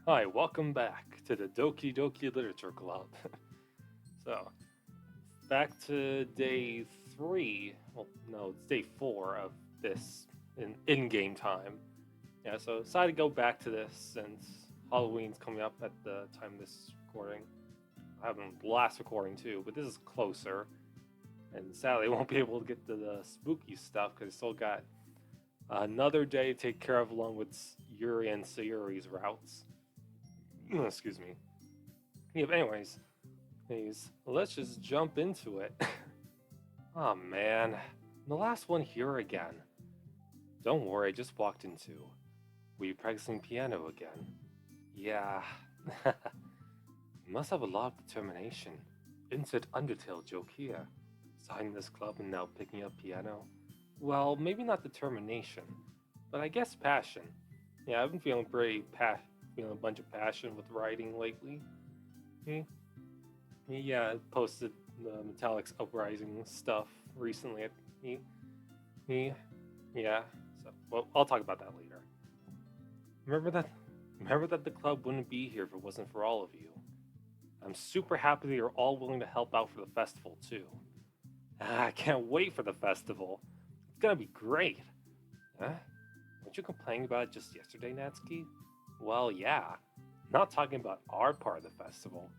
Hi, welcome back to the Doki Doki Literature Club. So, back to day three. Well, no, it's day four of this in-game time. Yeah, so decided to go back to this since Halloween's coming up at the time of this recording. I have the last recording too, but this is closer. And sadly, I won't be able to get to the spooky stuff because I still got another day to take care of along with Yuri and Sayori's routes. Excuse me. Yeah, but anyways, let's just jump into it. Oh man, the last one here again. Don't worry, I just walked into. Were you practicing piano again? Yeah. You must have a lot of determination. Insert Undertale joke here. Starting this club and now picking up piano. Well, maybe not determination, but I guess passion. Yeah, I've been feeling feeling a bunch of passion with writing lately. Hmm. Yeah, I posted the Metallic's Uprising stuff recently. He, he, yeah. So, well, I'll talk about that later. Remember that? Remember that the club wouldn't be here if it wasn't for all of you. I'm super happy that you're all willing to help out for the festival too. I can't wait for the festival. It's gonna be great. Huh? Weren't you complaining about it just yesterday, Natsuki? Well, yeah. Not talking about our part of the festival.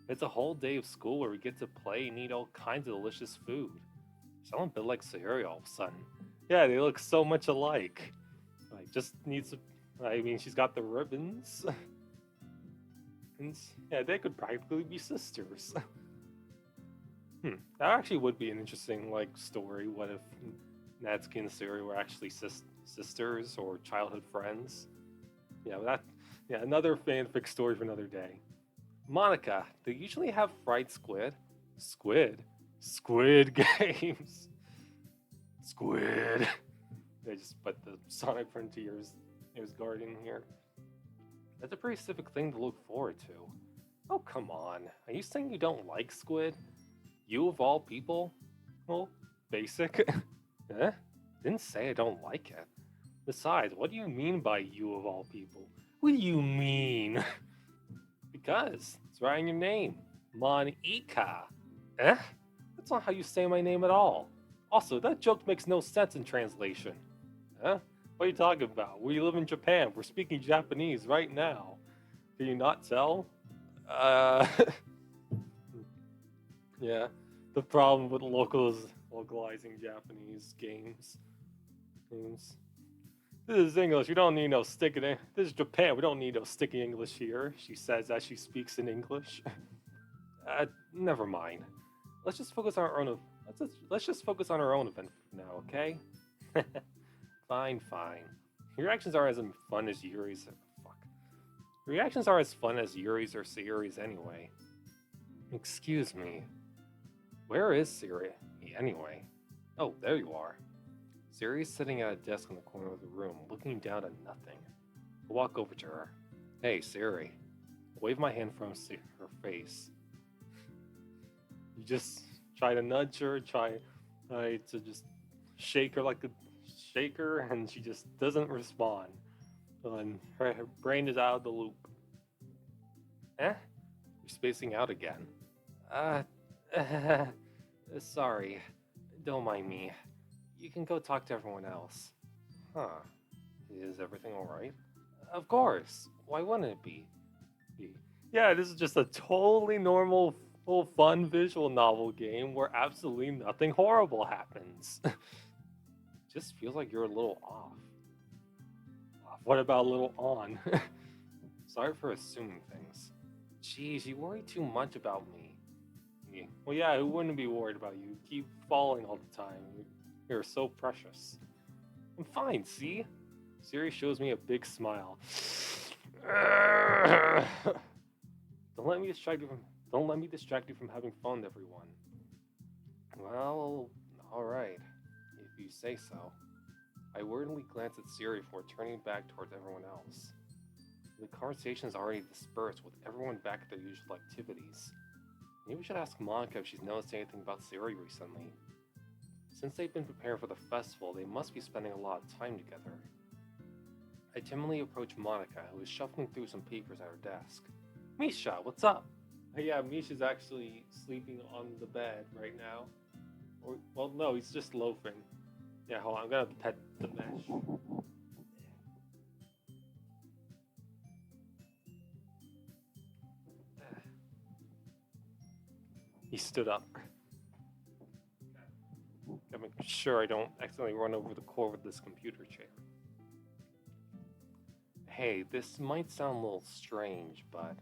It's a whole day of school where we get to play and eat all kinds of delicious food. Sound a bit like Sayori all of a sudden. Yeah, they look so much alike. I just need to. I mean, she's got the ribbons. And yeah, they could practically be sisters. That actually would be an interesting story. What if Natsuki and Sayori were actually sisters or childhood friends? Yeah, another fanfic story for another day. Monica, they usually have fried squid. Squid games. Squid. They just put the Sonic Frontiers Guardian here. That's a pretty specific thing to look forward to. Oh, come on. Are you saying you don't like squid? You of all people? Well, basic. Eh? Didn't say I don't like it. Besides, what do you mean by you of all people? What do you mean? Because it's right in your name. Monica. Eh? That's not how you say my name at all. Also, that joke makes no sense in translation. Huh? What are you talking about? We live in Japan. We're speaking Japanese right now. Can you not tell? Uh, yeah. The problem with localizing Japanese games. This is English. We don't need no sticking. This is Japan. We don't need no sticky English here. She says as she speaks in English. Never mind. Let's just focus on our own. Let's just focus on our own event now, okay? Fine. Your reactions are as fun as Yuri's. Fuck. Reactions are as fun as Yuri's or Sayori's anyway. Excuse me. Where is Sayori anyway? Oh, there you are. Sayori's sitting at a desk in the corner of the room, looking down at nothing. I walk over to her. Hey, Sayori. Wave my hand from her face. You just try to nudge her, try to just shake her like a shaker, and she just doesn't respond. And her brain is out of the loop. You're spacing out again. Sorry. Don't mind me. You can go talk to everyone else. Huh. Is everything alright? Of course. Why wouldn't it be? Yeah, this is just a totally normal, fun visual novel game where absolutely nothing horrible happens. Just feels like you're a little off. What about a little on? Sorry for assuming things. Jeez, you worry too much about me. Well, yeah, who wouldn't be worried about you? You keep falling all the time. You're so precious. I'm fine, see? Siri shows me a big smile. Don't let me distract you from having fun with everyone. Well, alright. If you say so. I worriedly glance at Siri before turning back towards everyone else. The conversation is already dispersed with everyone back at their usual activities. Maybe we should ask Monica if she's noticed anything about Siri recently. Since they've been preparing for the festival, they must be spending a lot of time together. I timidly approached Monica, who was shuffling through some papers at her desk. Misha, what's up? Yeah, Misha's actually sleeping on the bed right now. Or, well, no, he's just loafing. Yeah, hold on, I'm gonna pet the mesh. He stood up. Gotta make sure I don't accidentally run over the cord with this computer chair. Hey, this might sound a little strange, but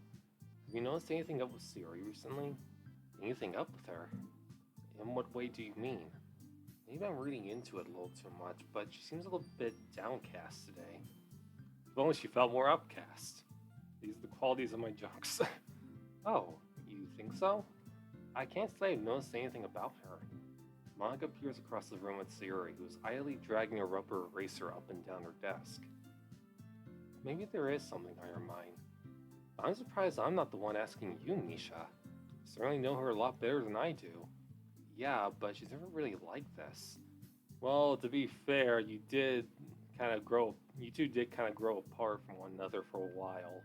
have you noticed anything up with Sayori recently? Anything up with her? In what way do you mean? Maybe I'm reading into it a little too much, but she seems a little bit downcast today. If only she felt more upcast. These are the qualities of my jokes. Oh, you think so? I can't say I've noticed anything about her. Monica peers across the room at Sayori, who is idly dragging a rubber eraser up and down her desk. Maybe there is something on her mind. But I'm surprised I'm not the one asking you, Misha. You certainly know her a lot better than I do. Yeah, but she's never really like this. Well, to be fair, you two did kind of grow apart from one another for a while.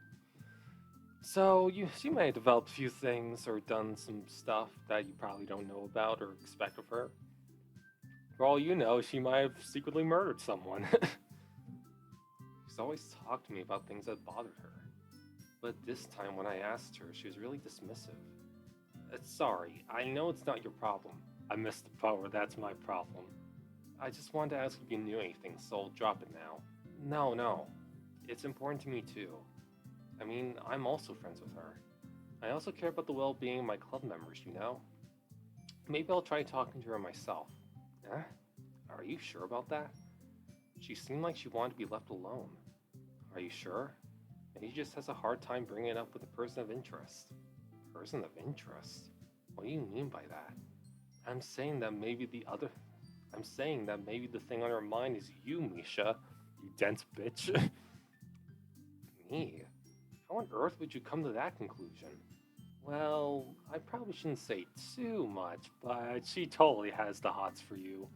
So, she may have developed a few things or done some stuff that you probably don't know about or expect of her. For all you know, she might have secretly murdered someone. She's always talked to me about things that bothered her. But this time when I asked her, she was really dismissive. Sorry, I know it's not your problem. I missed the part where that's my problem. I just wanted to ask if you knew anything, so I'll drop it now. No. It's important to me too. I mean, I'm also friends with her. I also care about the well-being of my club members, you know? Maybe I'll try talking to her myself. Huh? Are you sure about that? She seemed like she wanted to be left alone. Are you sure? Maybe she just has a hard time bringing it up with a person of interest. Person of interest? What do you mean by that? I'm saying that maybe the thing on her mind is you, Misha. You dense bitch. Me? How on earth would you come to that conclusion? Well, I probably shouldn't say too much, but she totally has the hots for you.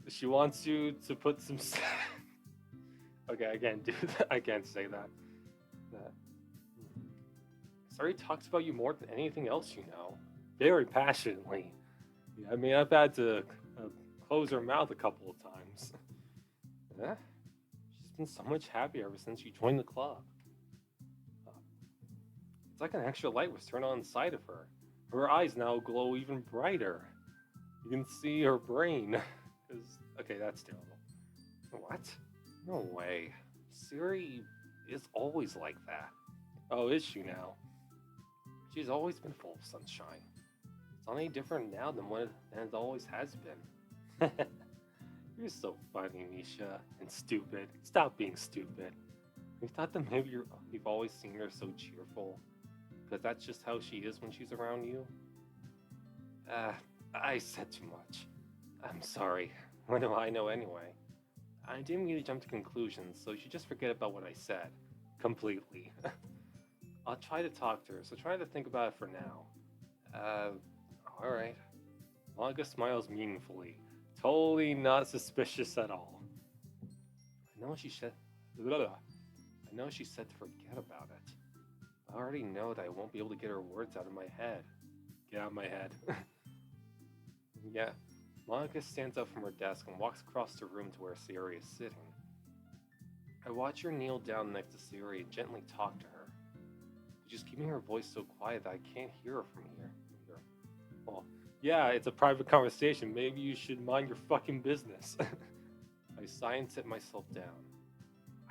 She wants you to put some... Okay, I can't do that. I can't say that. Sayori talks about you more than anything else you know. Very passionately. Yeah, I mean, I've had to close her mouth a couple of times. Yeah? She's been so much happier ever since you joined the club. It's like an extra light was turned on inside of her. Her eyes now glow even brighter. You can see her brain. Okay, that's terrible. What? No way. Sayori is always like that. Oh, is she now? She's always been full of sunshine. It's not any different now than it always has been. You're so funny, Misha, and stupid. Stop being stupid. You thought that maybe you've always seen her so cheerful, because that's just how she is when she's around you? I said too much. I'm sorry. What do I know anyway? I didn't mean to jump to conclusions, so you should just forget about what I said. Completely. I'll try to talk to her, so try to think about it for now. Alright. Monica smiles meaningfully. Totally not suspicious at all. I know she said to forget about it. I already know that I won't be able to get her words out of my head. Get out of my head. Yeah. Monica stands up from her desk and walks across the room to where Sayori is sitting. I watch her kneel down next to Sayori and gently talk to her. She's keeping her voice so quiet that I can't hear her from here. Well, yeah, it's a private conversation. Maybe you should mind your fucking business. I sigh and sit myself down.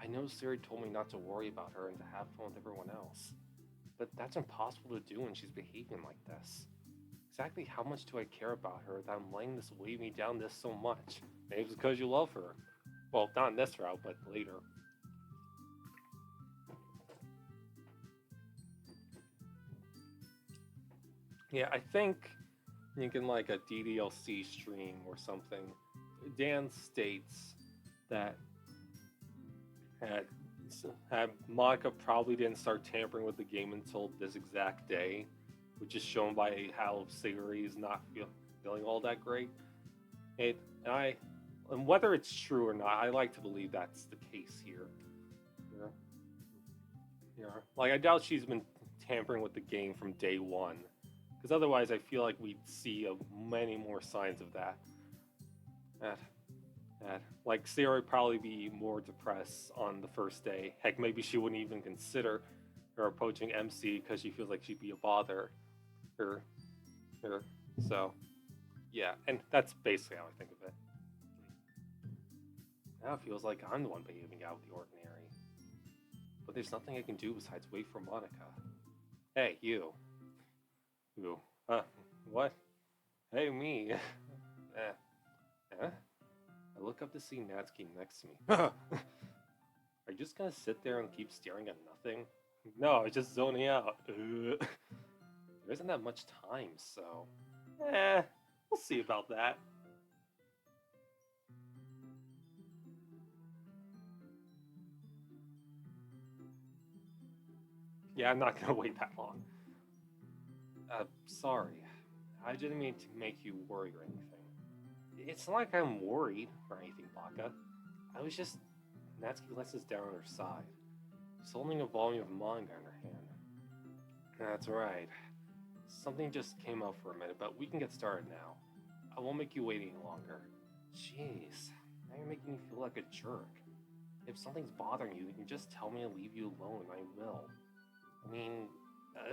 I know Sayori told me not to worry about her and to have fun with everyone else. But that's impossible to do when she's behaving like this. Exactly how much do I care about her that I'm letting this weigh me down this so much? Maybe it's because you love her. Well, not in this route, but later. Yeah, I think in like a DDLC stream or something, Dan states that Monica probably didn't start tampering with the game until this exact day, which is shown by how Sayori is not feeling all that great. And I And whether it's true or not, I like to believe that's the case here. Yeah. Yeah. Like, I doubt she's been tampering with the game from day one. Because otherwise, I feel like we'd see many more signs of that. That. Like, Sayori would probably be more depressed on the first day. Heck, maybe she wouldn't even consider her approaching MC because she feels like she'd be a bother. Her. So, yeah. And that's basically how I think of it. Now it feels like I'm the one behaving out of the ordinary. But there's nothing I can do besides wait for Monica. Hey, you. You. What? Hey, me. I look up to see Natsuki next to me. Are you just gonna sit there and keep staring at nothing? No, I was just zoning out. There isn't that much time, so... we'll see about that. Yeah, I'm not gonna wait that long. Sorry. I didn't mean to make you worry or anything. It's not like I'm worried or anything, Baka. I was just... Natsuki lets us down on her side. She's holding a volume of manga in her hand. That's right. Something just came up for a minute, but we can get started now. I won't make you wait any longer. Jeez, now you're making me feel like a jerk. If something's bothering you, then you just tell me to leave you alone, and I will. I mean,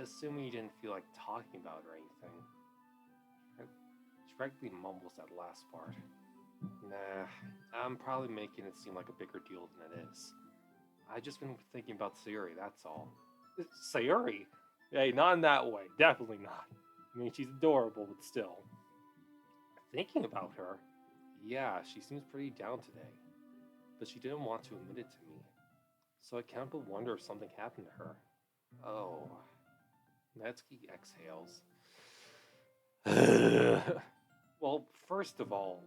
assuming you didn't feel like talking about it or anything. She practically mumbles that last part. Nah, I'm probably making it seem like a bigger deal than it is. I've just been thinking about Sayori, that's all. Sayori? Hey, not in that way. Definitely not. I mean, she's adorable, but still. Thinking about her? Yeah, she seems pretty down today. But she didn't want to admit it to me. So I can't but wonder if something happened to her. Oh. Natsuki exhales. Well, first of all,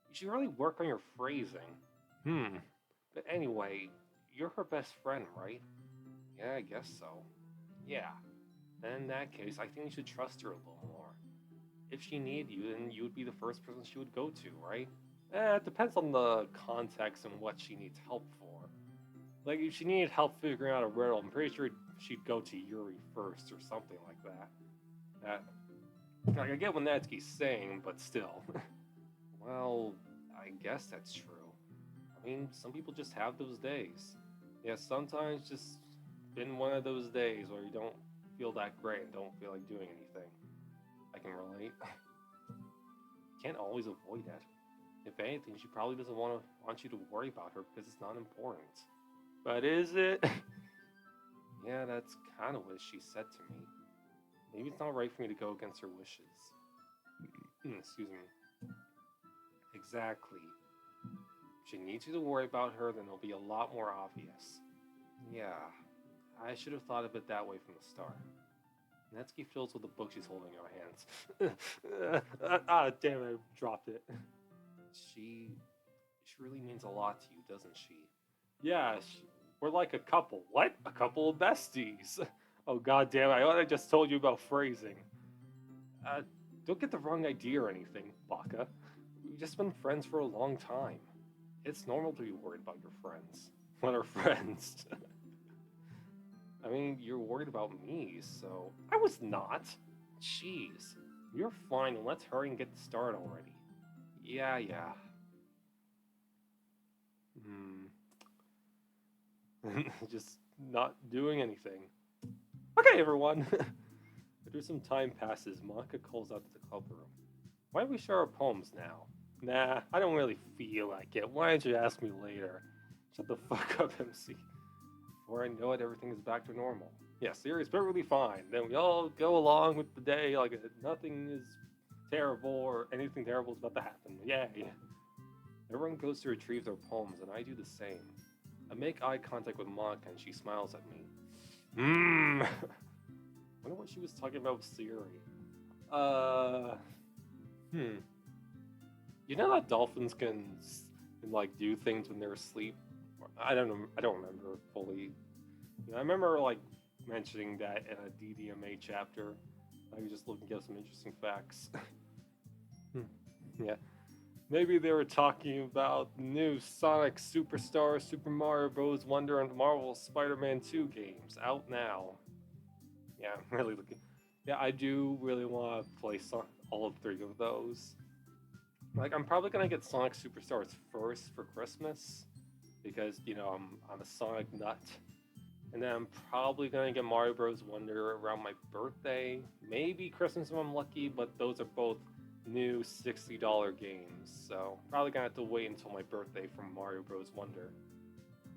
you should really work on your phrasing. But anyway, you're her best friend, right? Yeah, I guess so. Yeah. Then in that case, I think you should trust her a little more. If she needed you, then you would be the first person she would go to, right? It depends on the context and what she needs help for. Like, if she needed help figuring out a riddle, I'm pretty sure she'd go to Yuri first or something like that. Like, I get what Natsuki's saying, but still. Well, I guess that's true. I mean, some people just have those days. Yeah, sometimes just been one of those days where you don't feel that great and don't feel like doing anything. I can relate. Can't always avoid it. If anything, she probably doesn't want you to worry about her because it's not important. But is it? Yeah, that's kind of what she said to me. Maybe it's not right for me to go against her wishes. Excuse me. Exactly. If she needs you to worry about her, then it'll be a lot more obvious. Yeah, I should have thought of it that way from the start. Natsuki fills with the book she's holding in her hands. Damn it, I dropped it. She really means a lot to you, doesn't she? Yeah, we're like a couple. What? A couple of besties. Oh, god damn it, I thought I just told you about phrasing. Don't get the wrong idea or anything, Baka. We've just been friends for a long time. It's normal to be worried about your friends. When are friends? I mean, you're worried about me, so... I was not! Jeez. You're fine, and let's hurry and get started already. Yeah. Just not doing anything. Okay, everyone! After some time passes, Monica calls out to the club room. Why don't we share our poems now? Nah, I don't really feel like it. Why don't you ask me later? Shut the fuck up, MC. Before I know it, everything is back to normal. Yeah, Sayori's perfectly fine. Then we all go along with the day like nothing is terrible or anything terrible is about to happen. Yay! Everyone goes to retrieve their poems, and I do the same. I make eye contact with Monica, and she smiles at me. Wonder what she was talking about with Sayori. You know that dolphins can like do things when they're asleep? I don't know. I don't remember fully. You know, I remember like mentioning that in a DDMA chapter. I was just looking at some interesting facts. Yeah. Maybe they were talking about new Sonic Superstar, Super Mario Bros. Wonder, and Marvel Spider-Man 2 games out now. Yeah, I'm really looking. Yeah, I do really want to play all of three of those. Like, I'm probably gonna get Sonic Superstars first for Christmas because I'm a Sonic nut, and then I'm probably gonna get Mario Bros. Wonder around my birthday, maybe Christmas if I'm lucky. But those are both new $60 games, so probably gonna have to wait until my birthday for Mario Bros. Wonder.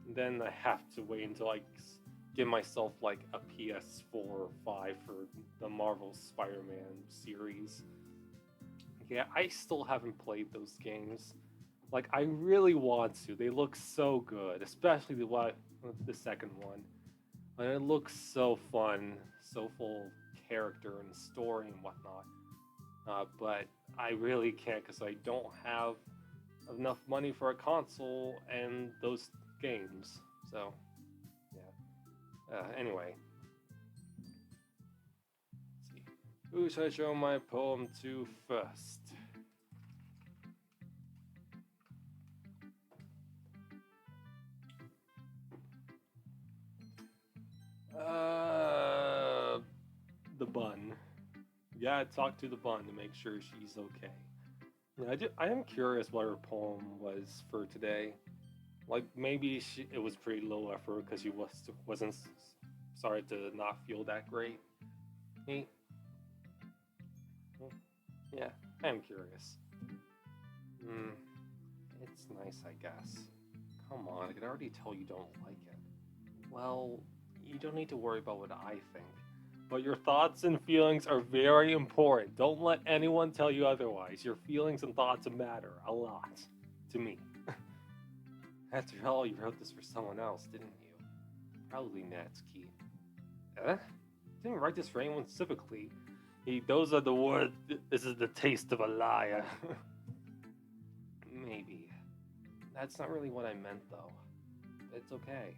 And then I have to wait until I give myself like a PS4 or 5 for the Marvel Spider-Man series. Yeah, I still haven't played those games. Like, I really want to. They look so good, especially the second one. And it looks so fun, so full of character and story and whatnot. But I really can't because I don't have enough money for a console and those games. So, yeah. Anyway. Let's see. Who should I show my poem to first? The bun. Yeah, talk to the bun to make sure she's okay. Yeah, I am curious what her poem was for today. Like, maybe it was pretty low effort because she wasn't sorry to not feel that great. Hey, yeah, I am curious. Hmm, it's nice, I guess. Come on, I can already tell you don't like it. Well, you don't need to worry about what I think. But your thoughts and feelings are very important. Don't let anyone tell you otherwise. Your feelings and thoughts matter a lot to me. After all, you wrote this for someone else, didn't you? Probably Natsuki. Didn't write this for anyone specifically. Those are the words. This is the taste of a liar. Maybe. That's not really what I meant, though. It's okay.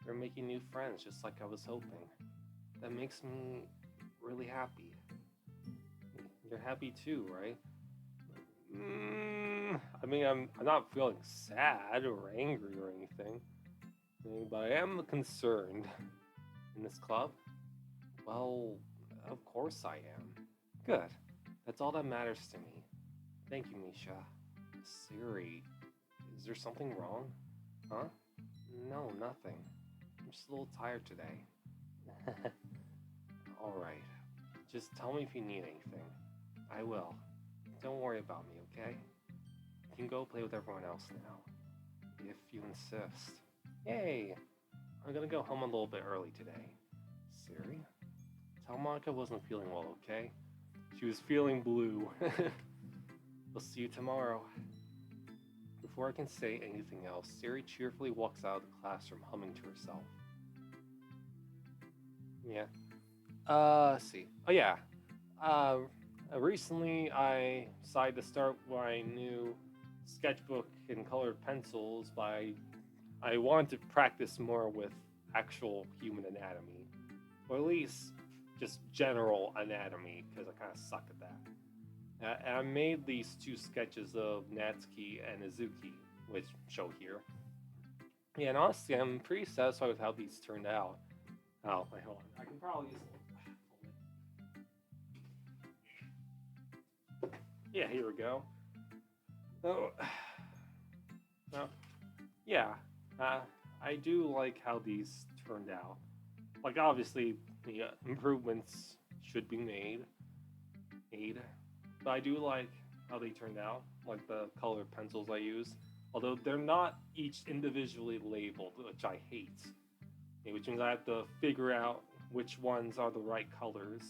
You're making new friends, just like I was hoping. That makes me really happy. You're happy too, right? I mean, I'm not feeling sad or angry or anything, but I am concerned. In this club? Well, of course I am. Good. That's all that matters to me. Thank you, Misha. Siri, is there something wrong? Huh? No, nothing. I'm just a little tired today. Alright. Just tell me if you need anything. I will. Don't worry about me, okay? You can go play with everyone else now. If you insist. Yay! I'm gonna go home a little bit early today. Siri? Tell Monica wasn't feeling well, okay? She was feeling blue. We'll see you tomorrow. Before I can say anything else, Siri cheerfully walks out of the classroom humming to herself. Yeah. Let's see. Oh, yeah. Recently I decided to start my new sketchbook in colored pencils I wanted to practice more with actual human anatomy. Or at least just general anatomy, because I kind of suck at that. And I made these two sketches of Natsuki and Izuki, which show here. Yeah, and honestly, I'm pretty satisfied with how these turned out. Oh, wait, hold on. I can probably use Yeah, here we go. Oh, well, yeah, I do like how these turned out. Like, obviously, the improvements should be made, but I do like how they turned out, like the colored pencils I use. Although they're not each individually labeled, which I hate. Which means I have to figure out which ones are the right colors.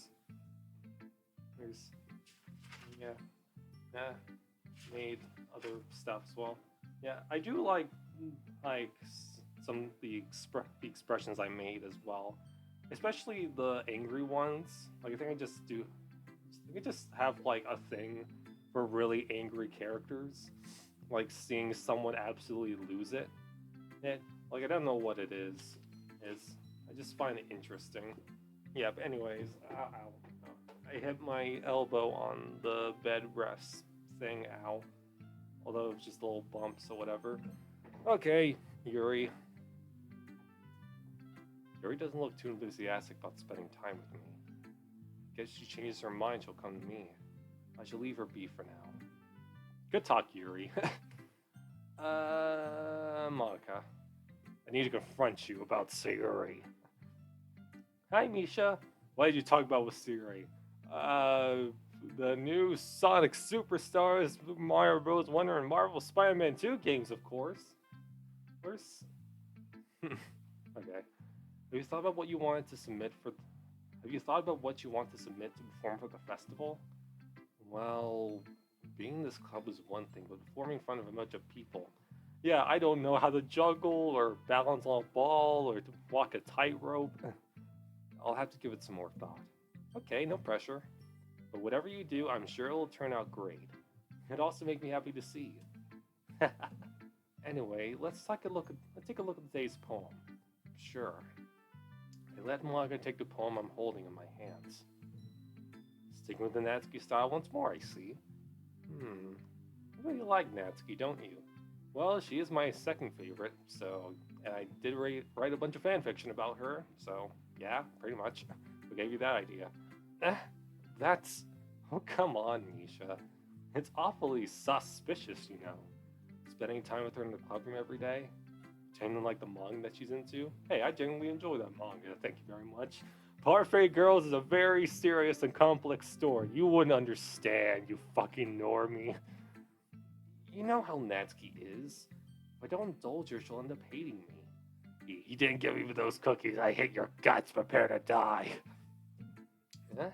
There's, yeah, made other stuff as well. Yeah, I do like some of the expressions I made as well, especially the angry ones. Like, I think I just have like a thing for really angry characters, like seeing someone absolutely lose it. Like, I don't know what it is. I just find it interesting. Yeah, but anyways, I hit my elbow on the bed rest thing. Ow. although it's just little bumps or whatever. Okay, Yuri. Yuri doesn't look too enthusiastic about spending time with me. Guess she changes her mind, she'll come to me. I should leave her be for now. Good talk, Yuri. Monica. I need to confront you about Sayori. Hi, Misha. What did you talk about with Sayori? The new Sonic Superstars, Mario Bros. Wonder, and Marvel Spider-Man 2 games, of course. Where's... okay. Have you thought about what you wanted to submit for... Have you thought about what you want to submit to perform for the festival? Well, being in this club is one thing, but performing in front of a bunch of people... Yeah, I don't know how to juggle, or balance on a ball, or to walk a tightrope. I'll have to give it some more thought. Okay, no pressure. But whatever you do, I'm sure it'll turn out great. It'd also make me happy to see. Anyway, let's take a look at today's poem. Sure. I let Monica take the poem I'm holding in my hands. Sticking with the Natsuki style once more, I see. You really like Natsuki, don't you? Well, she is my second favorite, so... And I did write a bunch of fanfiction about her, so... Yeah, pretty much. Who gave you that idea? That's... Oh, come on, Misha. It's awfully suspicious, you know. Spending time with her in the club room every day. Pretending like the manga that she's into. Hey, I genuinely enjoy that manga, thank you very much. Parfait Girls is a very serious and complex story. You wouldn't understand, you fucking normie. You know how Natsuki is. If I don't indulge her, she'll end up hating me. You didn't give me those cookies. I hate your guts. Prepare to die. Eh?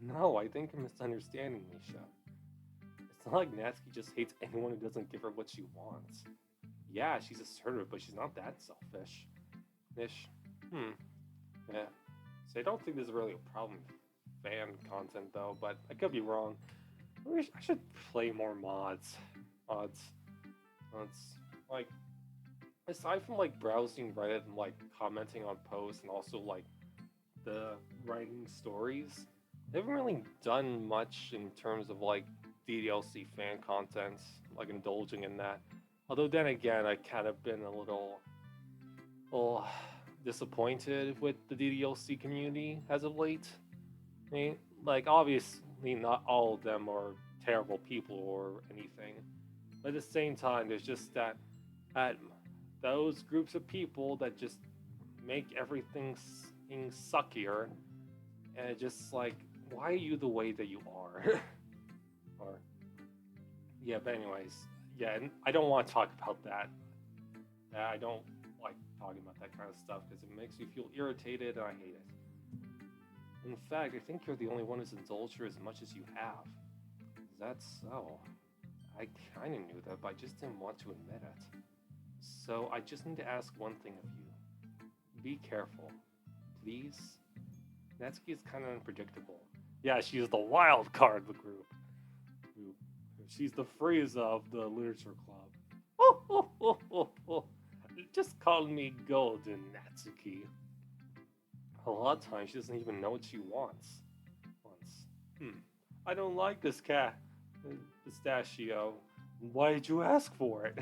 No, I think you're misunderstanding, Misha. It's not like Natsuki just hates anyone who doesn't give her what she wants. Yeah, she's assertive, but she's not that selfish. Nish. Yeah. So I don't think this is really a problem with fan content, though, but I could be wrong. I should play more mods. Like, aside from, like, browsing Reddit and, like, commenting on posts and also, like, the writing stories, they haven't really done much in terms of, like, DDLC fan content, like, indulging in that. Although then again, I kind of been a little disappointed with the DDLC community as of late. I mean, like, obviously not all of them are terrible people or anything. But at the same time, there's just that those groups of people that just make everything suckier, and it's just like, why are you the way that you are? Or yeah, but anyways, yeah, and I don't want to talk about that. I don't like talking about that kind of stuff because it makes me feel irritated and I hate it. In fact, I think you're the only one who's indulged her as much as you have. Is that so? I kinda knew that, but I just didn't want to admit it. So I just need to ask one thing of you. Be careful. Please? Natsuki is kinda unpredictable. Yeah, she's the wild card of the group. She's the Frieza of the literature club. Just call me Golden, Natsuki. A lot of times she doesn't even know what she wants. I don't like this cat. Pistachio. Why did you ask for it?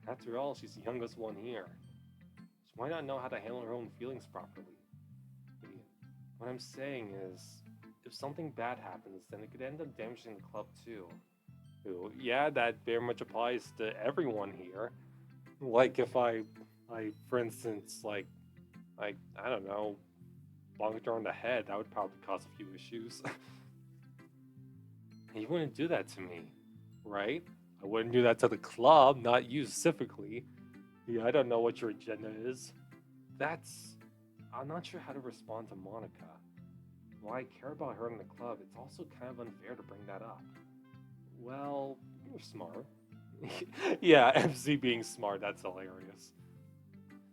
After all, she's the youngest one here. She might not know how to handle her own feelings properly. What I'm saying is, if something bad happens, then it could end up damaging the club too. Yeah, that very much applies to everyone here. Like if I for instance, like, I don't know, bonked her on the head, that would probably cause a few issues. You wouldn't do that to me, right? I wouldn't do that to the club, not you specifically. Yeah, I don't know what your agenda is. I'm not sure how to respond to Monica. While I care about her in the club, it's also kind of unfair to bring that up. Well, you're smart. Yeah, MC being smart, that's hilarious.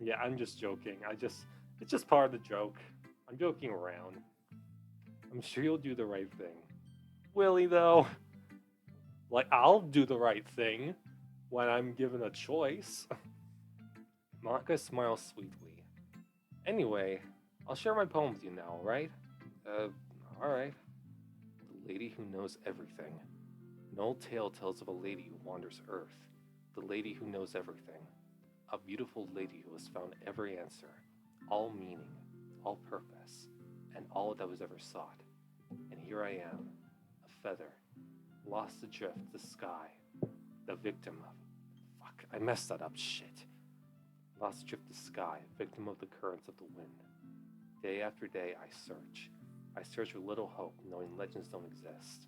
Yeah, I'm just joking. It's just part of the joke. I'm joking around. I'm sure you'll do the right thing. Will he, though? Like, I'll do the right thing when I'm given a choice. Monica smiles sweetly. Anyway, I'll share my poem with you now, alright? Alright. The lady who knows everything. An old tale tells of a lady who wanders Earth, the lady who knows everything, a beautiful lady who has found every answer, all meaning, all purpose, and all that was ever sought. And here I am, a feather, lost adrift the sky, the victim of... Fuck, I messed that up, shit. Lost adrift the sky, victim of the currents of the wind. Day after day I search. I search with little hope, knowing legends don't exist.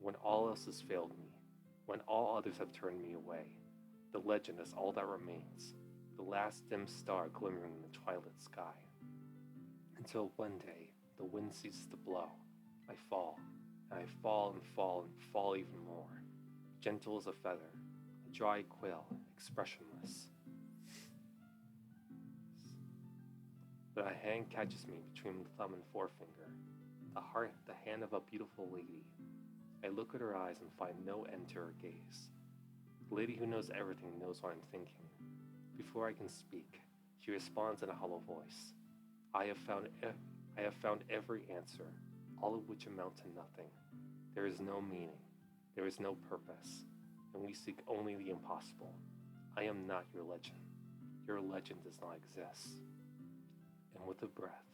When all else has failed me, when all others have turned me away, the legend is all that remains, the last dim star glimmering in the twilight sky. Until one day, the wind ceases to blow. I fall, and I fall and fall and fall even more, gentle as a feather, a dry quill, expressionless. But a hand catches me between the thumb and forefinger, the hand of a beautiful lady. I look at her eyes and find no end to her gaze. The lady who knows everything knows what I'm thinking. Before I can speak, she responds in a hollow voice. I have found every answer, all of which amount to nothing. There is no meaning, there is no purpose, and we seek only the impossible. I am not your legend. Your legend does not exist. And with a breath,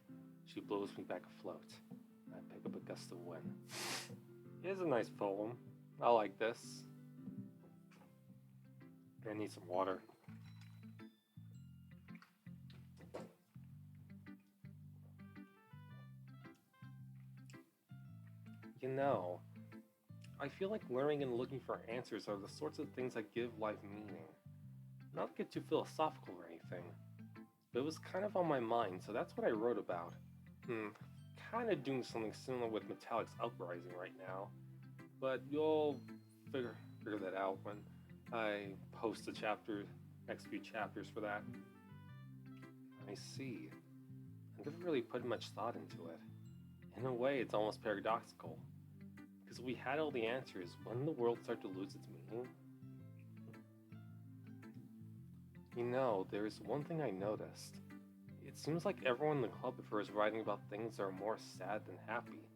she blows me back afloat, and I pick up a gust of wind. It is a nice poem. I like this. I need some water. You know, I feel like learning and looking for answers are the sorts of things that give life meaning. Not to get too philosophical or anything, but it was kind of on my mind, so that's what I wrote about. Kind of doing something similar with Metallic's Uprising right now, but you'll figure that out when I post the next few chapters for that. I see. I never really put much thought into it. In a way, it's almost paradoxical. Because we had all the answers, when did the world start to lose its meaning? You know, there's one thing I noticed. It seems like everyone in the club prefers writing about things that are more sad than happy.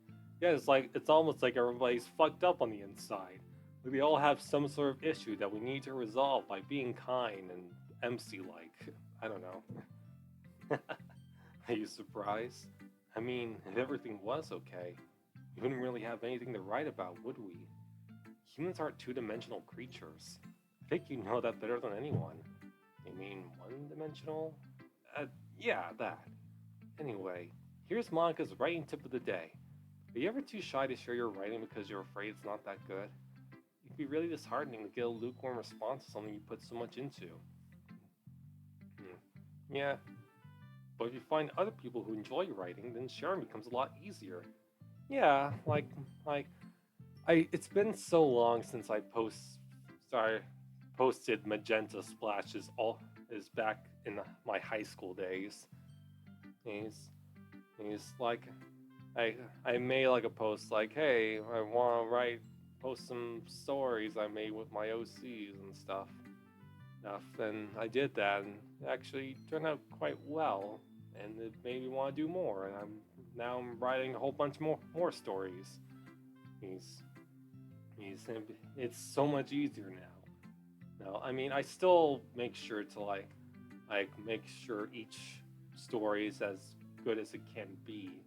Yeah, it's almost like everybody's fucked up on the inside. Like they all have some sort of issue that we need to resolve by being kind and MC-like. I don't know. Are you surprised? I mean, if everything was okay, we wouldn't really have anything to write about, would we? Humans aren't two-dimensional creatures. I think you know that better than anyone. You mean one-dimensional? Yeah, that. Anyway, here's Monica's writing tip of the day. Are you ever too shy to share your writing because you're afraid it's not that good? It can be really disheartening to get a lukewarm response to something you put so much into. Yeah. But if you find other people who enjoy your writing, then sharing becomes a lot easier. Yeah, it's been so long since I posted Magenta Splashes is back in my high school days. He's like, I made like a post like, hey, I want to post some stories I made with my OCs and stuff. And I did that, and it actually turned out quite well, and it made me want to do more. And I'm writing a whole bunch more stories. It's so much easier now. No, I mean, I still make sure to like make sure each story is as good as it can be.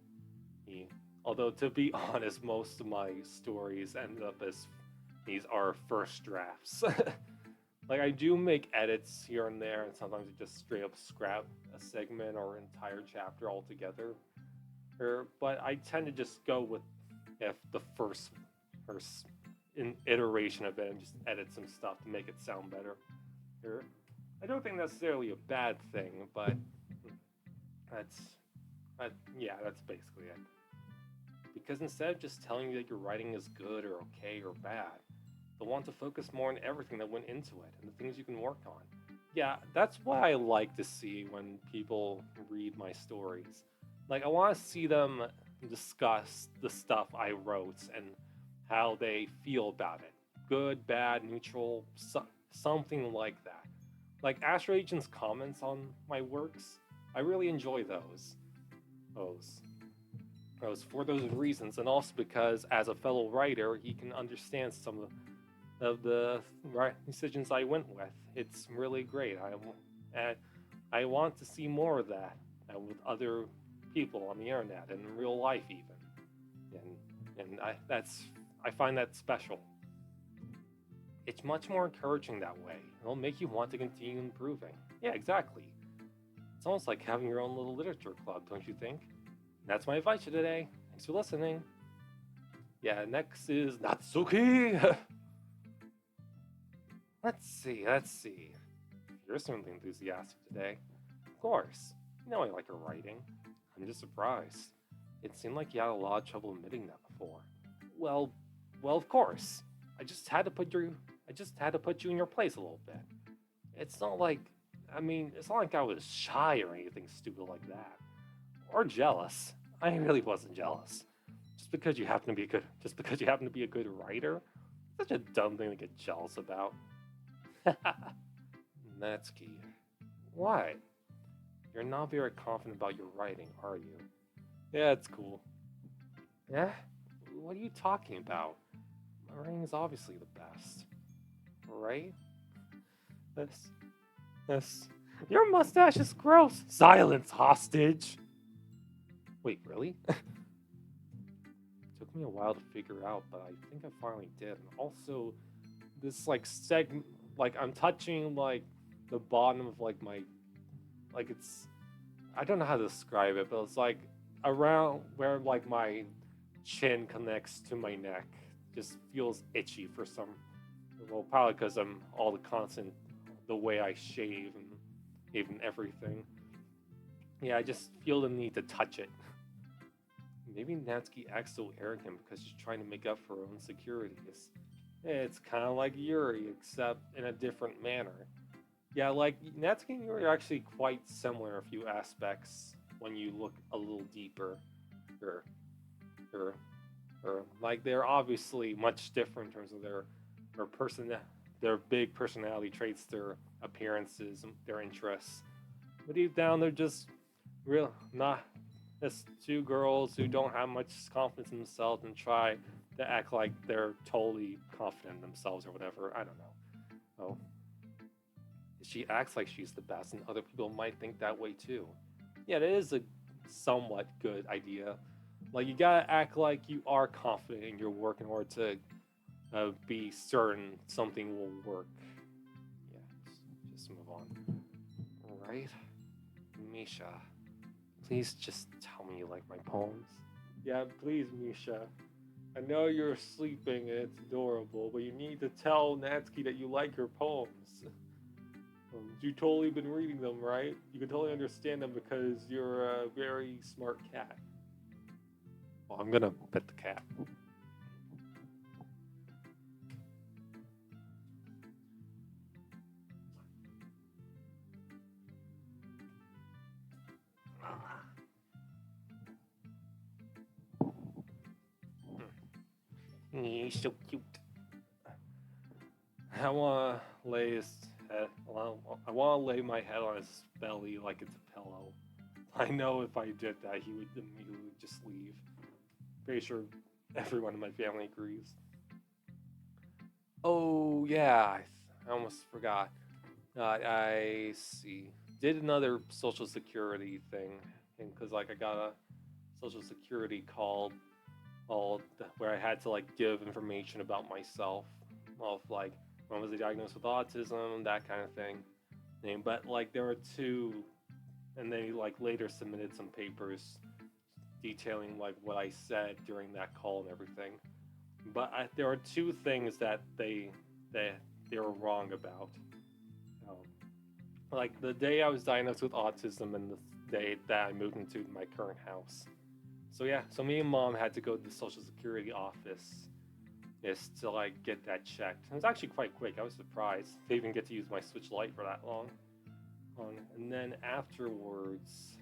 Although to be honest, most of my stories end up as these are first drafts. Like I do make edits here and there, and sometimes I just straight up scrap a segment or entire chapter altogether. But I tend to just go with the first iteration of it and just edit some stuff to make it sound better. I don't think necessarily a bad thing, but that's basically it. Because instead of just telling you that your writing is good or okay or bad, they'll want to focus more on everything that went into it and the things you can work on. Yeah, that's what I like to see when people read my stories. Like, I want to see them discuss the stuff I wrote and how they feel about it. Good, bad, neutral, something like that. Like Astro Agent's comments on my works, I really enjoy those for those reasons, and also because as a fellow writer, he can understand some of of the right decisions I went with. It's really great. I, I want to see more of that with other people on the internet and in real life even. I find that special. It's much more encouraging that way. It'll make you want to continue improving. Yeah, exactly. It's almost like having your own little literature club, don't you think? That's my advice for today. Thanks for listening. Yeah, next is Natsuki. Let's see. You're certainly enthusiastic today. Of course. You know I like your writing. I'm just surprised. It seemed like you had a lot of trouble admitting that before. Well, of course. I just had to put you in your place a little bit. It's not like it's not like I was shy or anything stupid like that. Or jealous. I really wasn't jealous. Just because you happen to be a good writer, such a dumb thing to get jealous about. Natsuki. What? You're not very confident about your writing, are you? Yeah, it's cool. Yeah? What are you talking about? My writing is obviously the best. Right? This. Your mustache is gross! Silence, hostage! Wait, really? Took me a while to figure out, but I think I finally did. And also, this segment, I'm touching the bottom of my, it's, I don't know how to describe it, but it's around where my chin connects to my neck. Just feels itchy for some, well, probably because I'm all the way I shave and even everything. Yeah, I just feel the need to touch it. Maybe Natsuki acts so arrogant because she's trying to make up for her own insecurities. It's kind of like Yuri, except in a different manner. Yeah, Natsuki and Yuri are actually quite similar in a few aspects when you look a little deeper. Or, they're obviously much different in terms of their big personality traits, their appearances, their interests. But deep down, they're just not just two girls who don't have much confidence in themselves and try to act like they're totally confident in themselves or whatever. I don't know. Oh. She acts like she's the best, and other people might think that way too. Yeah, it is a somewhat good idea. You gotta act like you are confident in your work in order to be certain something will work. Yeah, just move on. Alright. Misha, please just tell me you like my poems. Yeah, please, Misha. I know you're sleeping and it's adorable, but you need to tell Natsuki that you like her poems. You've totally been reading them, right? You can totally understand them because you're a very smart cat. Well, I'm gonna pet the cat. He's so cute. I wanna lay his head. I wanna lay my head on his belly like it's a pillow. I know if I did that, he would immediately just leave. Pretty sure everyone in my family agrees. Oh yeah, I almost forgot. I see. Did another social security thing, because I got a social security call where I had to give information about myself, of when was I diagnosed with autism, that kind of thing. But there were two, and they later submitted some papers detailing what I said during that call and everything. But there are two things that they were wrong about. The day I was diagnosed with autism and the day that I moved into my current house. So yeah, so me and Mom had to go to the Social Security office just to get that checked. It was actually quite quick. I was surprised they even get to use my Switch Lite for that long. And then afterwards,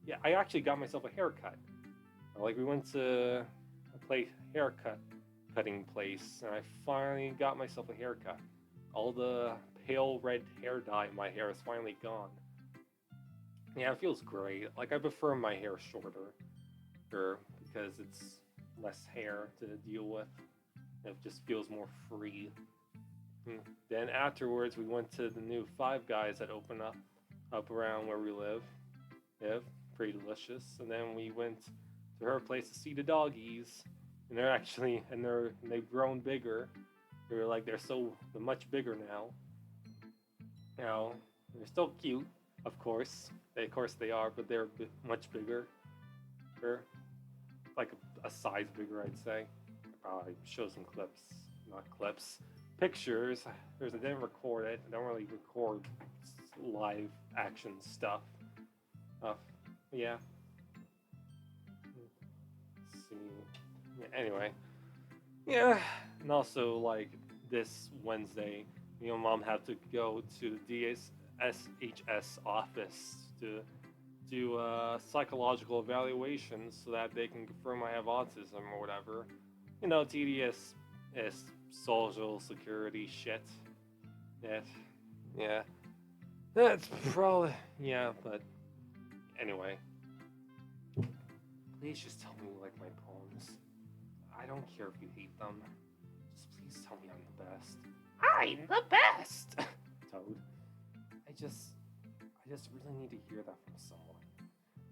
yeah, I actually got myself a haircut. We went to a cutting place, and I finally got myself a haircut. All the pale red hair dye in my hair is finally gone. Yeah, it feels great. I prefer my hair shorter, because it's less hair to deal with. It just feels more free. Then afterwards, we went to the new Five Guys that opened up around where we live. Yeah, pretty delicious. And then we went to her place to see the doggies, and they've grown bigger. They're much bigger now. You know, they're still cute, of course. They are, but they're much bigger. They're like a size bigger, I'd say. I'll probably show some clips, not clips, pictures. I didn't record it. I don't really record live action stuff. Yeah. Let's see. Yeah, anyway. Yeah. And also, like, this Wednesday, me and Mom have to go to the DSHS office to do psychological evaluations so that they can confirm I have autism or whatever. You know, TDS is social security shit. Yeah. That's probably, yeah, but anyway. Please just tell me you like my poems. I don't care if you hate them. Just please tell me I'm the best. I'm the best! Toad. I just really need to hear that from someone.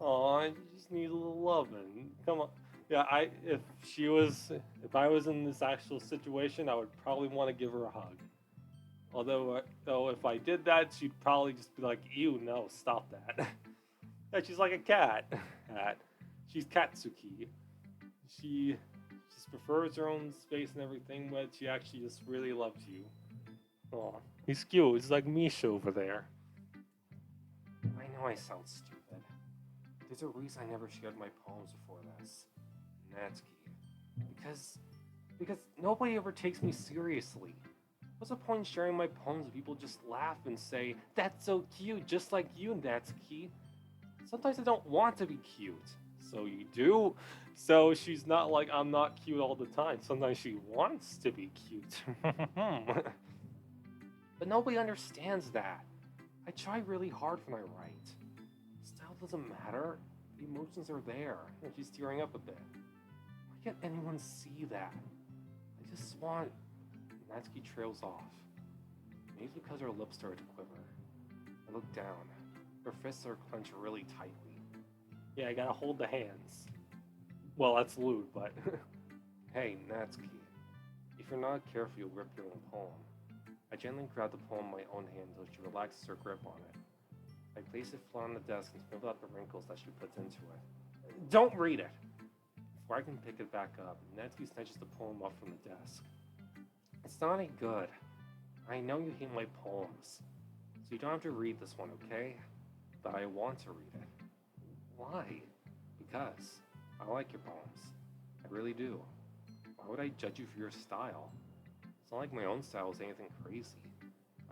Oh, I just need a little loving. Come on. Yeah, if I was in this actual situation, I would probably want to give her a hug. Although, if I did that, she'd probably just be like, ew, no, stop that. Yeah, she's like a cat. She's Katsuki. She just prefers her own space and everything, but she actually just really loves you. Oh, he's cute. He's like Misha over there. I know I sound stupid. There's a reason I never shared my poems before this. Natsuki. Because nobody ever takes me seriously. What's the point in sharing my poems if people just laugh and say, that's so cute, just like you, Natsuki? Sometimes I don't want to be cute. So you do? So she's not like I'm not cute all the time. Sometimes she wants to be cute. But nobody understands that. I try really hard when I write. Style doesn't matter. The emotions are there. And she's tearing up a bit. Why can't anyone see that? I just want... Natsuki trails off. Maybe because her lips started to quiver. I look down. Her fists are clenched really tightly. Yeah, I gotta hold the hands. Well, that's lewd, but... Hey, Natsuki. If you're not careful, you'll rip your own poem. I gently grab the poem in my own hand until she relaxes her grip on it. I place it flat on the desk and smooth out the wrinkles that she puts into it. Don't read it! Before I can pick it back up, Natsuki snatches the poem up from the desk. It's not any good. I know you hate my poems, so you don't have to read this one, okay? But I want to read it. Why? Because I like your poems. I really do. Why would I judge you for your style? It's not like my own style is anything crazy.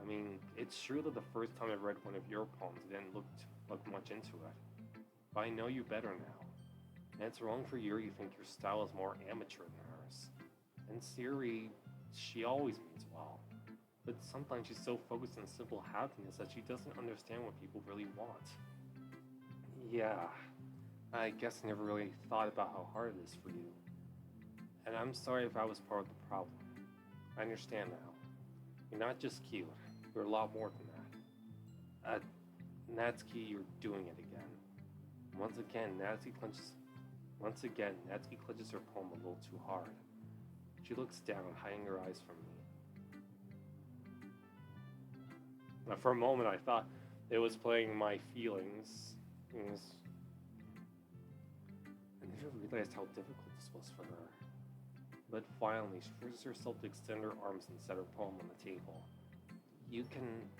I mean, it's true that the first time I read one of your poems, I didn't look much into it. But I know you better now. And it's wrong for Yuri to think your style is more amateur than hers. And Sayori, she always means well. But sometimes she's so focused on simple happiness that she doesn't understand what people really want. Yeah, I guess I never really thought about how hard it is for you. And I'm sorry if I was part of the problem. I understand now. You're not just cute. You're a lot more than that. Natsuki, you're doing it again. Once again, Natsuki clutches her poem a little too hard. She looks down, hiding her eyes from me. Now, for a moment, I thought it was playing my feelings. I never realized how difficult this was for her. But finally, she forces herself to extend her arms and set her poem on the table. You can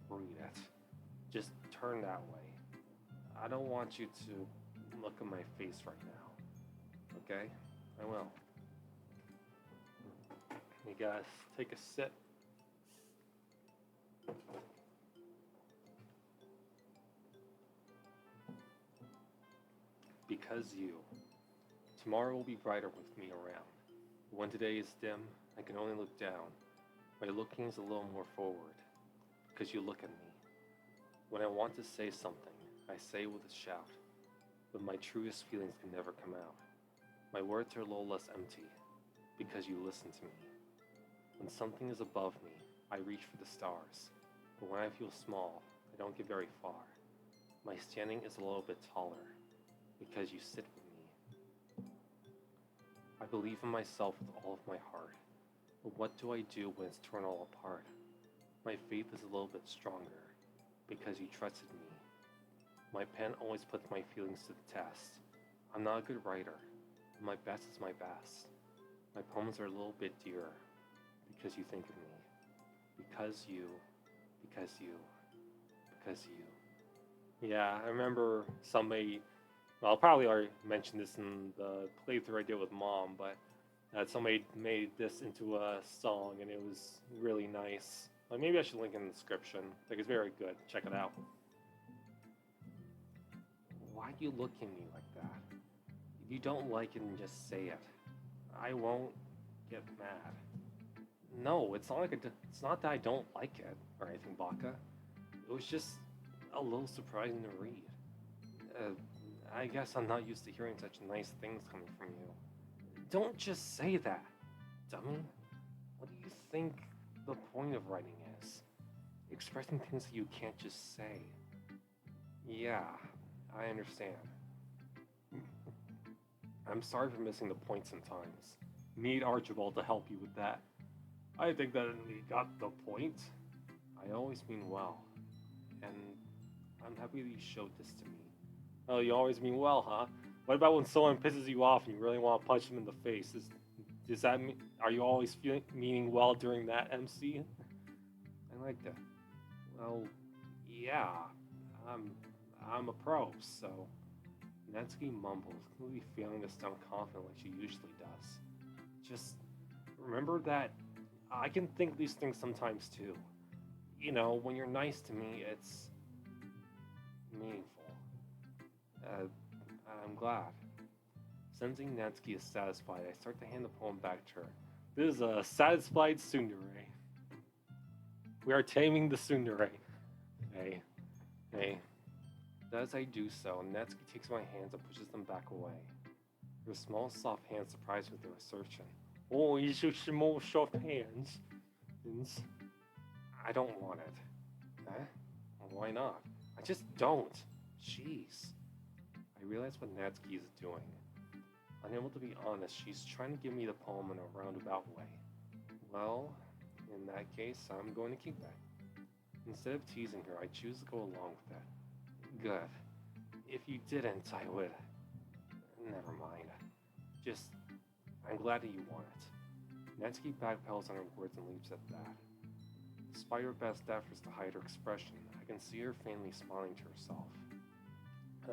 read it. Just turn that way. I don't want you to look at my face right now. Okay? I will. You guys take a sip. Because you. Tomorrow will be brighter with me around. When today is dim, I can only look down. My looking is a little more forward, because you look at me. When I want to say something, I say with a shout, but my truest feelings can never come out. My words are a little less empty, because you listen to me. When something is above me, I reach for the stars, but when I feel small, I don't get very far. My standing is a little bit taller, because you sit with me. I believe in myself with all of my heart, but what do I do when it's torn all apart? My faith is a little bit stronger, because you trusted me. My pen always puts my feelings to the test. I'm not a good writer, but my best is my best. My poems are a little bit dearer, because you think of me. Because you, because you, because you. Yeah, I remember somebody, well, I'll probably already mentioned this in the playthrough I did with Mom, but somebody made this into a song and it was really nice. Like, maybe I should link in the description. Like, it's very good. Check it out. Why do you look at me like that? If you don't like it, then just say it. I won't get mad. No, it's not that I don't like it or anything, Baka. It was just a little surprising to read. I guess I'm not used to hearing such nice things coming from you. Don't just say that, dummy. What do you think the point of writing is? Expressing things that you can't just say. Yeah, I understand. I'm sorry for missing the point sometimes. Need Archibald to help you with that. I think that he got the point. I always mean well. And I'm happy that you showed this to me. Oh, you always mean well, huh? What about when someone pisses you off and you really want to punch them in the face? Does that mean, are you always meaning well during that, MC? I like that. Well, yeah. I'm a pro, so... Natsuki mumbles, clearly failing to sound confident like she usually does. Just remember that I can think these things sometimes too. You know, when you're nice to me, it's meaningful. I'm glad. Sensing Natsuki is satisfied, I start to hand the poem back to her. This is a satisfied tsundere. We are taming the tsundere. Hey. As I do so, Natsuki takes my hands and pushes them back away. Her small, soft hands surprise with their assertion. Oh, you should small, soft hands. I don't want it. Huh? Why not? I just don't. Jeez. I realize what Natsuki is doing. Unable to be honest, she's trying to give me the poem in a roundabout way. Well, in that case, I'm going to keep it. Instead of teasing her, I choose to go along with it. Good. If you didn't, I would... Never mind. Just... I'm glad that you want it. Natsuki backpedals on her words and leaves at that. Despite her best efforts to hide her expression, I can see her faintly smiling to herself.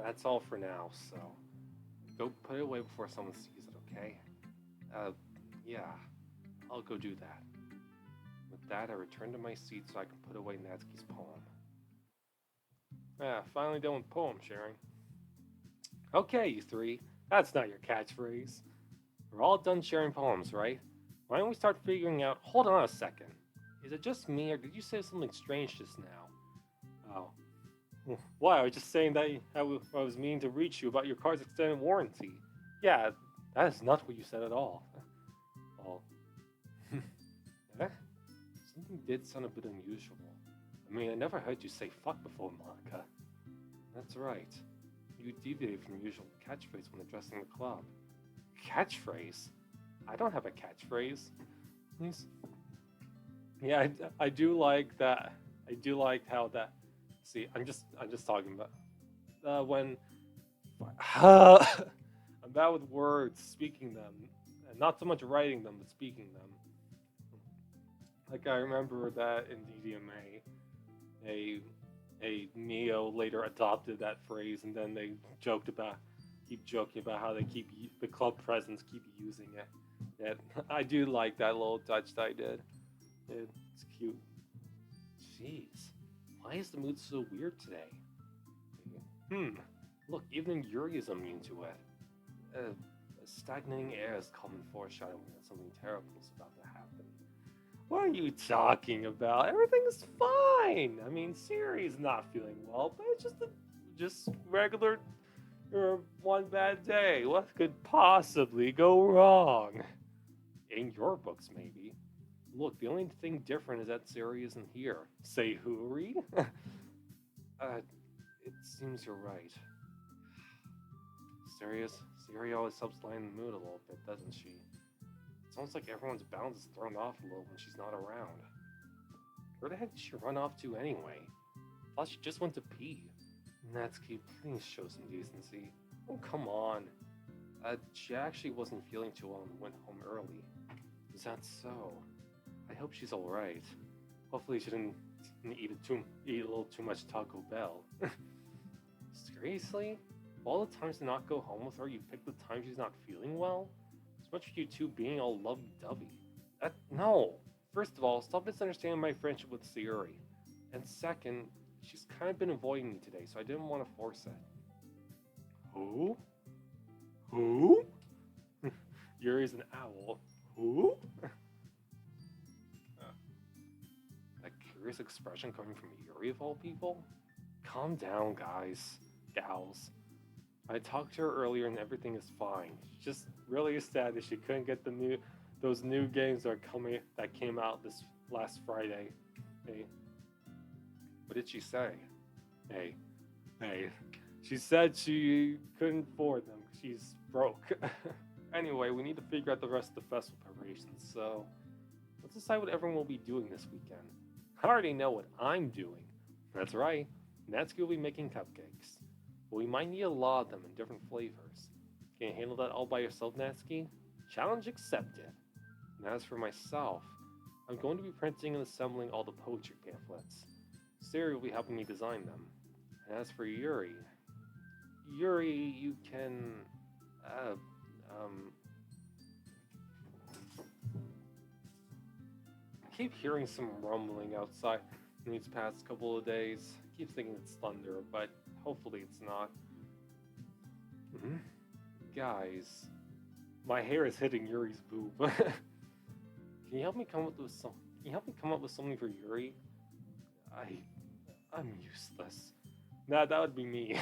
That's all for now, so... Go put it away before someone sees it, okay? Yeah. I'll go do that. With that, I return to my seat so I can put away Natsuki's poem. Finally done with poem sharing. Okay, you three. That's not your catchphrase. We're all done sharing poems, right? Why don't we start figuring out... Hold on a second. Is it just me, or did you say something strange just now? Oh. Why? I was just saying that I was meaning to reach you about your car's extended warranty. Yeah, that is not what you said at all. Oh. Something did sound a bit unusual. I mean, I never heard you say fuck before, Monica. That's right. You deviated from your usual catchphrase when addressing the club. Catchphrase? I don't have a catchphrase. Please. Yeah, I do like that. I do like how that... See, I'm just talking about... when... I'm bad with words, speaking them. And not so much writing them, but speaking them. Like, I remember that in DDMA, a Neo later adopted that phrase, and then they keep joking about how they the club presidents keep using it. Yeah, I do like that little touch that I did. It's cute. Jeez, why is the mood so weird today? Look, even Yuri is immune to it. A stagnating air is common foreshadowing that something terrible is about to happen. What are you talking about? Everything's fine. I mean, Sayori's not feeling well, but it's just regular one bad day. What could possibly go wrong? In your books, maybe. Look, the only thing different is that Sayori isn't here. Sayori? It seems you're right. Serious? Sayori always helps lighten the mood a little bit, doesn't she? It's almost like everyone's balance is thrown off a little when she's not around. Where the heck did she run off to anyway? Thought she just went to pee. Natsuki, please show some decency. Oh, come on. She actually wasn't feeling too well and went home early. Is that so? I hope she's alright. Hopefully she didn't eat a little too much Taco Bell. Seriously? All the times to not go home with her, you pick the time she's not feeling well? It's much for you two being all lovey-dovey. No! First of all, stop misunderstanding my friendship with Sayori. And second, she's kind of been avoiding me today, so I didn't want to force it. Who? Who? Yuri's an owl. Who? That curious expression coming from Yuri of all people? Calm down, guys. Gals. I talked to her earlier and everything is fine. She's just really sad that she couldn't get those new games that came out this last Friday. Hey. What did she say? Hey. She said she couldn't afford them. She's broke. Anyway, we need to figure out the rest of the festival preparations, so let's decide what everyone will be doing this weekend. I already know what I'm doing. That's right. Natsuki will be making cupcakes. But we might need a lot of them in different flavors. Can you handle that all by yourself, Natsuki? Challenge accepted. And as for myself, I'm going to be printing and assembling all the poetry pamphlets. Sayori will be helping me design them. And as for Yuri, you can... I keep hearing some rumbling outside in these past couple of days. I keep thinking it's thunder, but hopefully it's not. Guys, my hair is hitting Yuri's boob. Can you help me come up with some? Can you help me come up with something for Yuri? I'm useless. Nah, that would be me.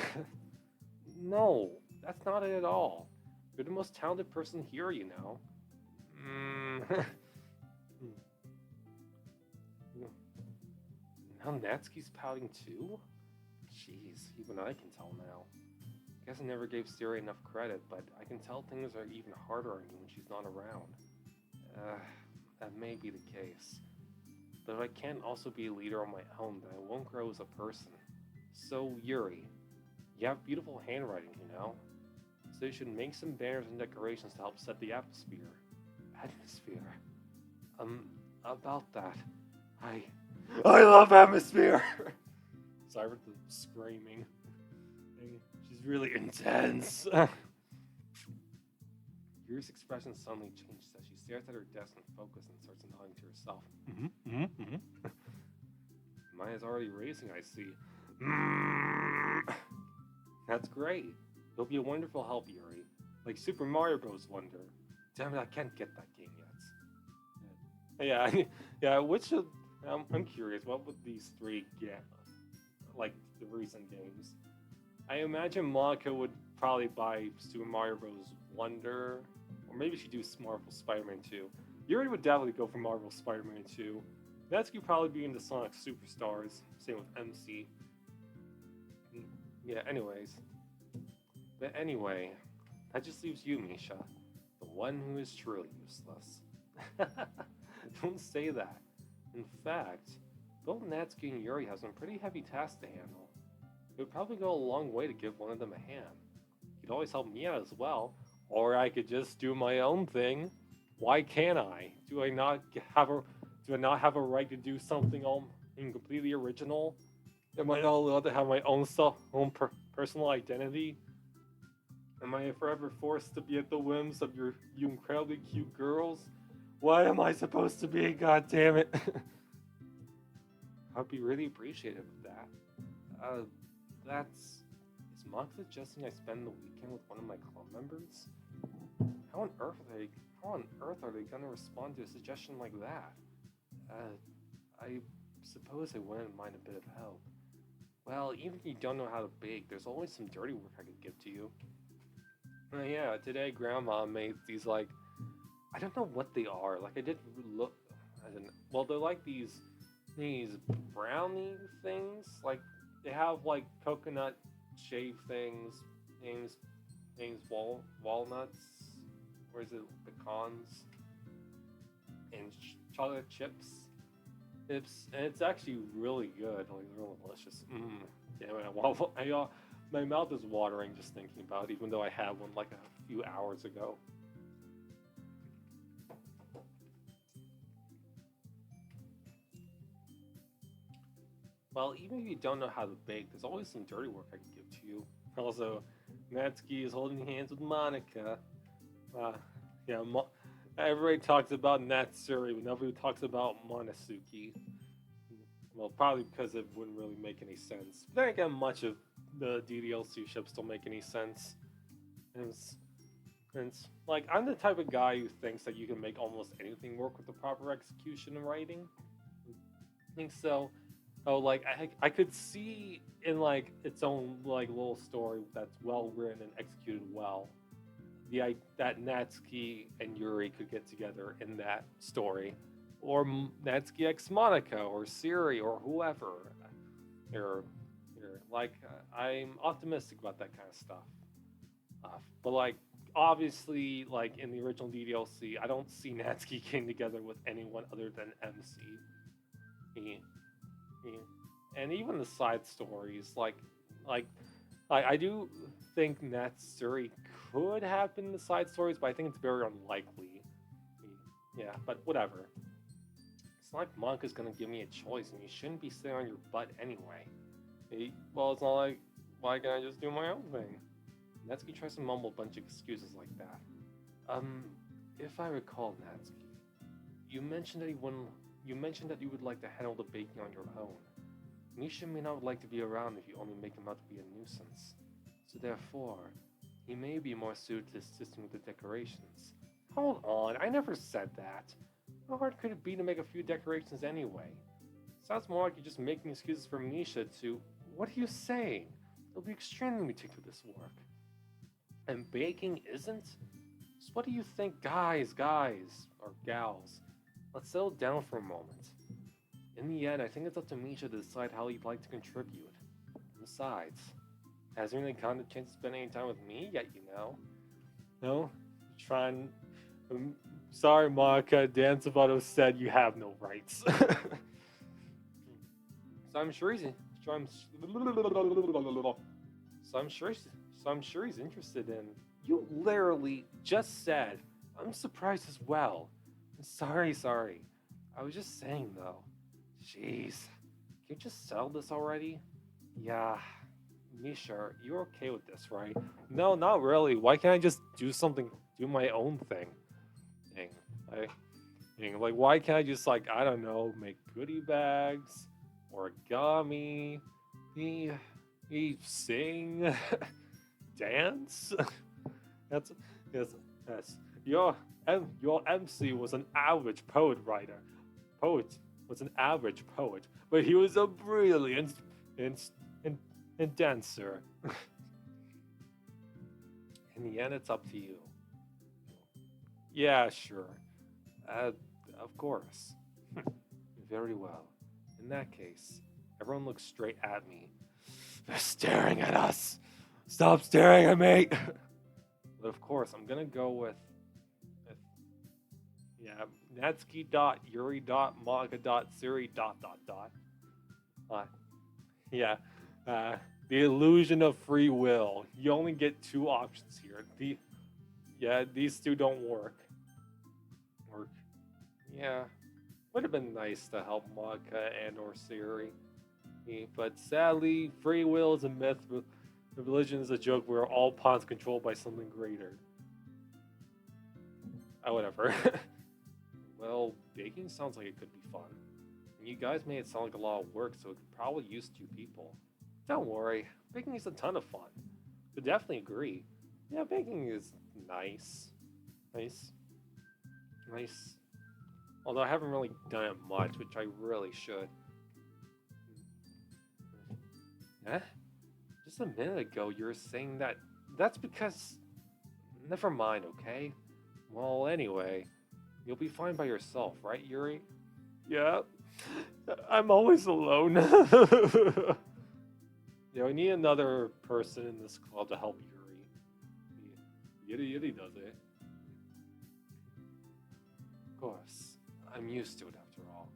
No, that's not it at all. You're the most talented person here, you know. Now Natsuki's pouting too? Jeez, even I can tell now. Guess I never gave Sayori enough credit, but I can tell things are even harder on you when she's not around. That may be the case. But if I can't also be a leader on my own, then I won't grow as a person. So, Yuri, you have beautiful handwriting, you know? So you should make some banners and decorations to help set the atmosphere. Atmosphere? About that, I love atmosphere! Sorry for the screaming. She's really intense. Yuri's expression suddenly changes as she stares at her desk and focuses and starts nodding to herself. Mine is already racing, I see. That's great. You'll be a wonderful help, Yuri. Like Super Mario Bros. Wonder. Damn it, I can't get that game yet. Yeah, I'm curious, what would these three get? Like the recent games. I imagine Monica would probably buy Super Mario Bros. Wonder, or maybe she'd do Marvel Spider-Man 2. Yuri would definitely go for Marvel Spider-Man 2. Natsuki would probably be into Sonic Superstars. Same with MC. Yeah, anyways. But anyway, that just leaves you, Misha. The one who is truly useless. Don't say that. In fact, both Natsuki and Yuri have some pretty heavy tasks to handle. It would probably go a long way to give one of them a hand. You could always help me out as well, or I could just do my own thing. Why can't I? Do I not have a right to do something completely original? Am I not allowed to have my own personal identity? Am I forever forced to be at the whims of you incredibly cute girls? What am I supposed to be? God damn it! I'd be really appreciative of that. Is Monk suggesting I spend the weekend with one of my club members? How on earth are they gonna respond to a suggestion like that? I suppose I wouldn't mind a bit of help. Well, even if you don't know how to bake, there's always some dirty work I could give to you. Yeah, today Grandma made these, I don't know what they are. I did look. I don't know. Well, they're like these brownie things. Like they have like coconut shaved things, walnuts, or is it pecans and chocolate chips, and it's actually really good, like real delicious. Yeah, man, my mouth is watering just thinking about it, even though I had one like a few hours ago. Well, even if you don't know how to bake, there's always some dirty work I can give to you. Also, Natsuki is holding hands with Monica. Uh, yeah, everybody talks about Natsuri, but nobody talks about Monosuke. Well, probably because it wouldn't really make any sense. But then again, much of the DDLC ships don't make any sense. And it's like, I'm the type of guy who thinks that you can make almost anything work with the proper execution and writing. I think so. Oh, like I could see in like its own like little story that's well written and executed well. That Natsuki and Yuri could get together in that story, or Natsuki X Monica or Siri or whoever. Or, like I'm optimistic about that kind of stuff. But like obviously, like in the original DDLC, I don't see Natsuki getting together with anyone other than MC. He, he, and even the side stories, like I do think Natsuri could happen in the side stories, but I think it's very unlikely. Yeah, but whatever. It's not like Monka's gonna give me a choice, and you shouldn't be sitting on your butt anyway. Well, it's not like, why can't I just do my own thing? Natsuki tries to mumble a bunch of excuses like that. Um, if I recall, Natsuki, you mentioned that you mentioned that you would like to handle the baking on your own. Misha may not like to be around if you only make him out to be a nuisance. So therefore, he may be more suited to assisting with the decorations. Hold on, I never said that. How hard could it be to make a few decorations anyway? Sounds more like you're just making excuses for Misha to... What are you saying? It'll be extremely meticulous work. And baking isn't? So what do you think, guys, or gals? Let's settle down for a moment. In the end, I think it's up to Misha to decide how he'd like to contribute. Besides, hasn't really gotten a chance to spend any time with me yet, you know. No? Trying... sorry, Monica, Dan Savato said you have no rights. So I'm sure he's... So I'm sure he's interested in... You literally just said, I'm surprised as well. Sorry. I was just saying, though. Jeez. Can you just settle this already? Yeah. Misha, you're okay with this, right? No, not really. Why can't I just do my own thing? Like, why can't I just, like, I don't know, make goodie bags, origami, sing, dance? Yes. Your MC was an average poet, but he was a brilliant dancer. In the end, it's up to you. Yeah, sure. Of course. Very well. In that case, everyone looks straight at me. They're staring at us. Stop staring at me. But of course, I'm gonna go with yeah, Natsuki.Yuri.Monica.Siri ... Yeah, the illusion of free will. You only get two options here. These two don't work. Yeah, would have been nice to help Monica and or Siri, but sadly, free will is a myth. Religion is a joke where all pawns controlled by something greater. Whatever. Well, baking sounds like it could be fun. And you guys made it sound like a lot of work, so it could probably use two people. Don't worry, baking is a ton of fun. Could definitely agree. Yeah, baking is nice. Although I haven't really done it much, which I really should. Eh? Just a minute ago, you were saying that... That's because... Never mind, okay? Well, anyway, you'll be fine by yourself, right, Yuri? Yeah, I'm always alone. Yeah, we need another person in this club to help Yuri. Yuri Yuri does it. Of course, I'm used to it after all.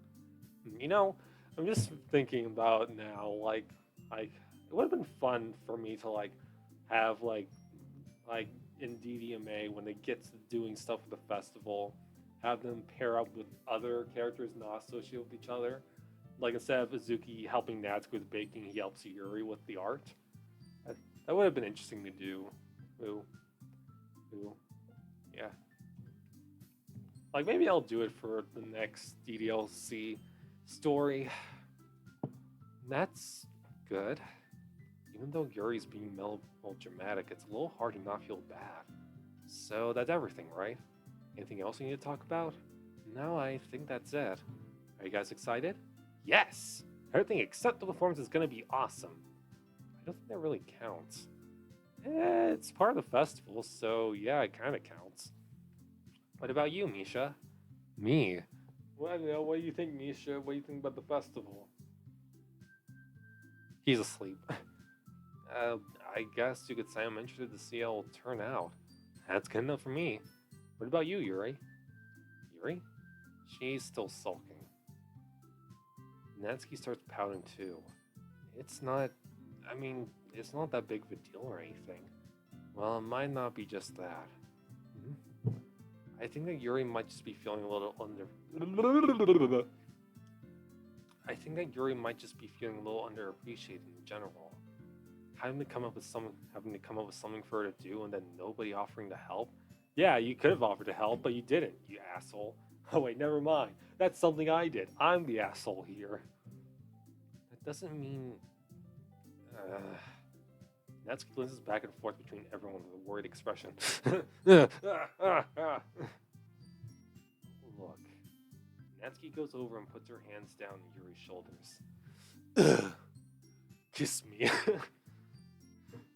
You know, I'm just thinking about now, like it would have been fun for me to have like in DDMA when they get to doing stuff with the festival, have them pair up with other characters not associated with each other. Like instead of Izuki helping Natsuki with baking, he helps Yuri with the art. That, that would have been interesting to do. Ooh, ooh, yeah. Like maybe I'll do it for the next DDLC story. That's good. Even though Yuri's being melodramatic, it's a little hard to not feel bad. So that's everything, right? Anything else we need to talk about? No, I think that's it. Are you guys excited? Yes! Everything except the performance is gonna be awesome. I don't think that really counts. It's part of the festival, so yeah, it kinda counts. What about you, Misha? Me? What do you think, Misha? What do you think about the festival? He's asleep. I guess you could say I'm interested to see how it'll turn out. That's good enough for me. What about you, Yuri? Yuri? She's still sulking. Natsuki starts pouting too. It's not, it's not that big of a deal or anything. Well, it might not be just that. I think that Yuri might just be feeling a little underappreciated in general. Having to come up with something for her to do and then nobody offering to help. Yeah, you could have offered to help, but you didn't, you asshole. Oh wait, never mind. That's something I did. I'm the asshole here. That doesn't mean... Natsuki glances back and forth between everyone with a worried expression. Look. Natsuki goes over and puts her hands down on Yuri's shoulders. Kiss me.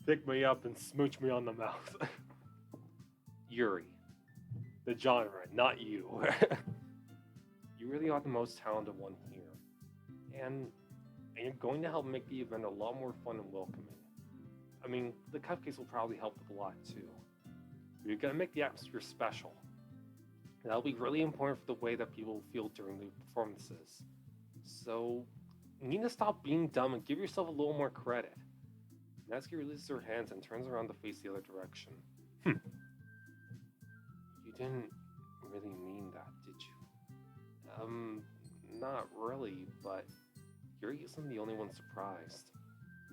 Pick me up and smooch me on the mouth. Yuri. The genre, not you. You really are the most talented one here. And you're going to help make the event a lot more fun and welcoming. I mean, the cupcakes will probably help with a lot too. You're going to make the atmosphere special. And that'll be really important for the way that people feel during the performances. So, you need to stop being dumb and give yourself a little more credit. Natsuki releases her hands and turns around to face the other direction. You didn't really mean that, did you? Not really, but Yuri isn't the only one surprised.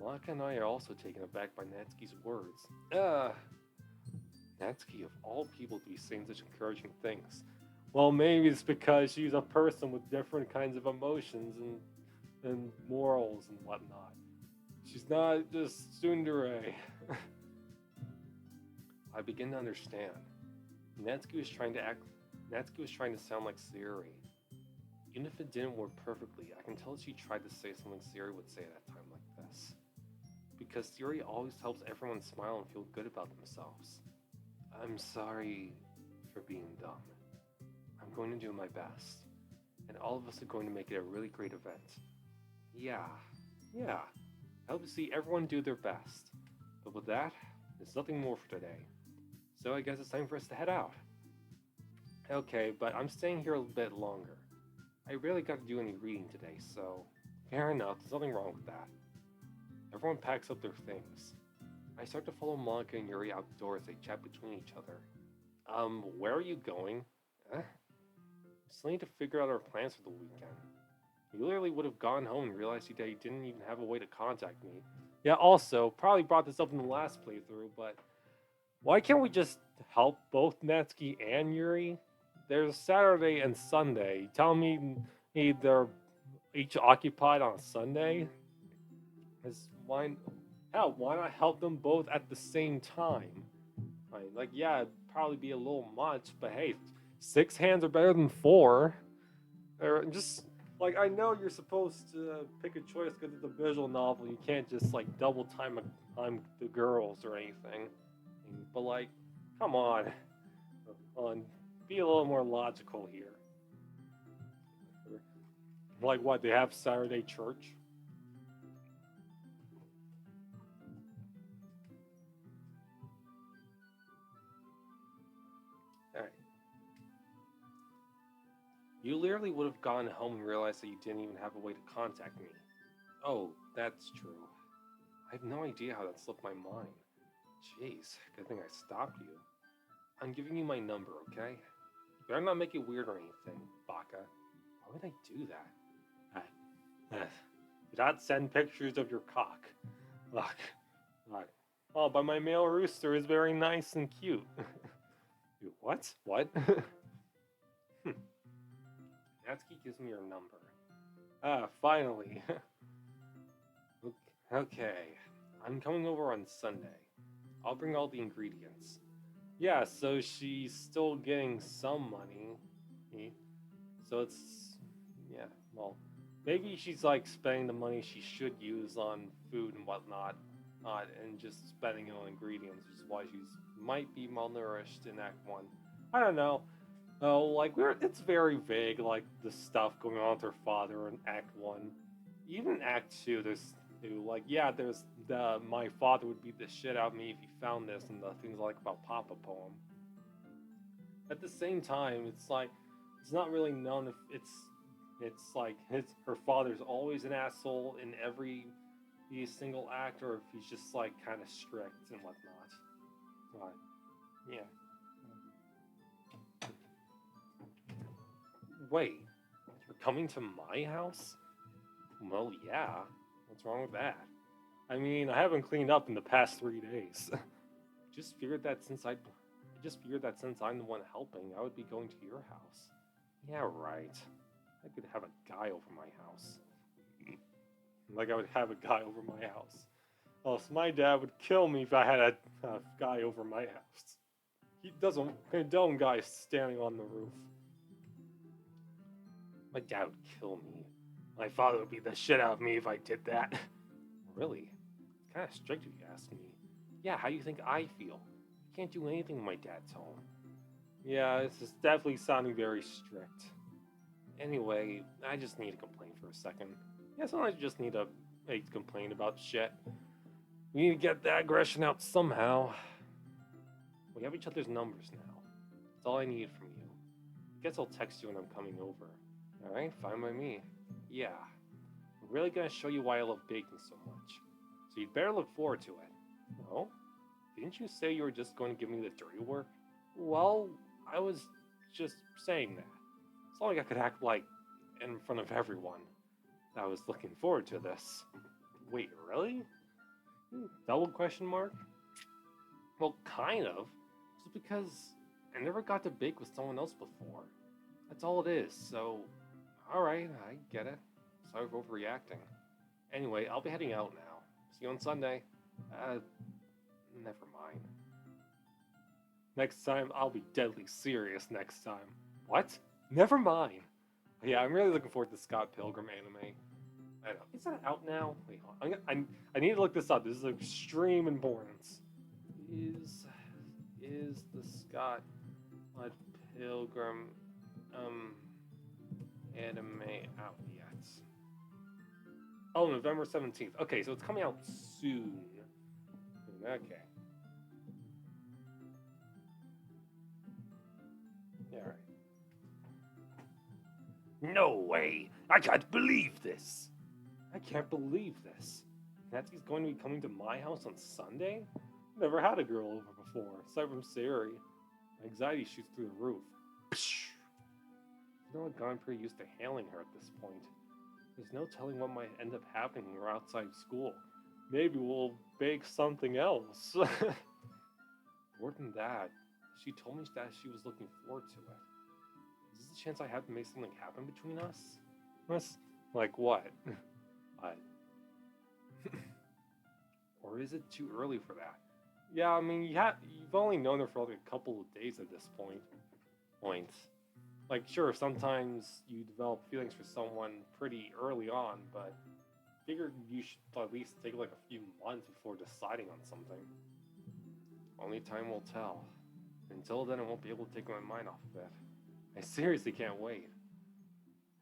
Malaka and I are also taken aback by Natsuki's words. Natsuki, of all people, to be saying such encouraging things. Well, maybe it's because she's a person with different kinds of emotions and morals and whatnot. She's not just tsundere. I begin to understand. Natsuki was trying to sound like Sayori. Even if it didn't work perfectly, I can tell she tried to say something Sayori would say at a time like this. Because Yuri always helps everyone smile and feel good about themselves. I'm sorry for being dumb. I'm going to do my best. And all of us are going to make it a really great event. Yeah. I hope to see everyone do their best. But with that, there's nothing more for today. So I guess it's time for us to head out. Okay, but I'm staying here a bit longer. I rarely got to do any reading today, so fair enough, there's nothing wrong with that. Everyone packs up their things. I start to follow Monica and Yuri outdoors as they chat between each other. Where are you going? We still need to figure out our plans for the weekend. He literally would have gone home and realized that he didn't even have a way to contact me. Yeah, also, probably brought this up in the last playthrough, but why can't we just help both Natsuki and Yuri? There's Saturday and Sunday. You tell me they're each occupied on Sunday? Why not help them both at the same time? Right, yeah, it'd probably be a little much, but hey, 6 hands are better than 4. Or just, I know you're supposed to pick a choice because it's a visual novel. You can't just, double time the girls or anything. But, come on. Be a little more logical here. Like what? They have Saturday church? Alright. You literally would have gone home and realized that you didn't even have a way to contact me. Oh, that's true. I have no idea how that slipped my mind. Jeez, good thing I stopped you. I'm giving you my number, okay? You better not make it weird or anything, Baka. Why would I do that? Do not send pictures of your cock. Look, look. Oh, but my male rooster is very nice and cute. What? What? Natsuki gives me your number. Ah, finally. Okay, I'm coming over on Sunday. I'll bring all the ingredients. Yeah, so she's still getting some money. So it's, yeah, well, maybe she's like spending the money she should use on food and whatnot, and just spending it on ingredients, which is why she's might be malnourished in Act 1. I don't know. Oh, like it's very vague, like the stuff going on with her father in Act 1. Even Act 2, there's like, yeah, there's the my father would beat the shit out of me if he found this, and the things like about Papa poem. At the same time, it's like it's not really known if it's like her father's always an asshole in every single act, or if he's just like kind of strict and whatnot. But yeah. Wait, you're coming to my house? Well, yeah. What's wrong with that? I mean, I haven't cleaned up in the past 3 days. just figured that since I just figured that since I'm the one helping, I would be going to your house. Yeah, right. I could have a guy over my house. Like I would have a guy over my house. Else my dad would kill me if I had a guy over my house. He doesn't condone guys standing on the roof. My dad would kill me. My father would beat the shit out of me if I did that. Really? It's kind of strict if you ask me. Yeah, how do you think I feel? I can't do anything when my dad's home. Yeah, this is definitely sounding very strict. Anyway, I just need to complain for a second. Yeah, sometimes you just need to complain about shit. We need to get that aggression out somehow. We have each other's numbers now. That's all I need from you. Guess I'll text you when I'm coming over. Alright, fine by me. Yeah. I'm really gonna show you why I love baking so much. So you'd better look forward to it. No? Didn't you say you were just going to give me the dirty work? Well, I was just saying that. It's not like I could act like in front of everyone. I was looking forward to this. Wait, really? Double question mark? Well, kind of. Just because I never got to bake with someone else before. That's all it is, so... Alright, I get it. Sorry for overreacting. Anyway, I'll be heading out now. See you on Sunday. Never mind. Next time, I'll be deadly serious next time. What? Never mind. Yeah, I'm really looking forward to Scott Pilgrim anime. I know. Is that out now? Wait, hold on. I need to look this up. This is of extreme importance. Is the Scott Pilgrim anime out yet? Oh, November 17th. Okay, so it's coming out soon. Okay. Alright. No way! I can't believe this! I can't believe this. Natsuki's going to be coming to my house on Sunday? Never had a girl over before, aside from Sayori. My anxiety shoots through the roof. Psh! I know I've gotten pretty used to handling her at this point. There's no telling what might end up happening when we're outside school. Maybe we'll bake something else. More than that, she told me that she was looking forward to it. Is this a chance I have to make something happen between us? Like what? What? Or is it too early for that? Yeah, I mean, you've only known her for like a couple of days at this point. Like, sure, sometimes you develop feelings for someone pretty early on, but I figured you should at least take like a few months before deciding on something. Only time will tell. Until then, I won't be able to take my mind off of it. I seriously can't wait.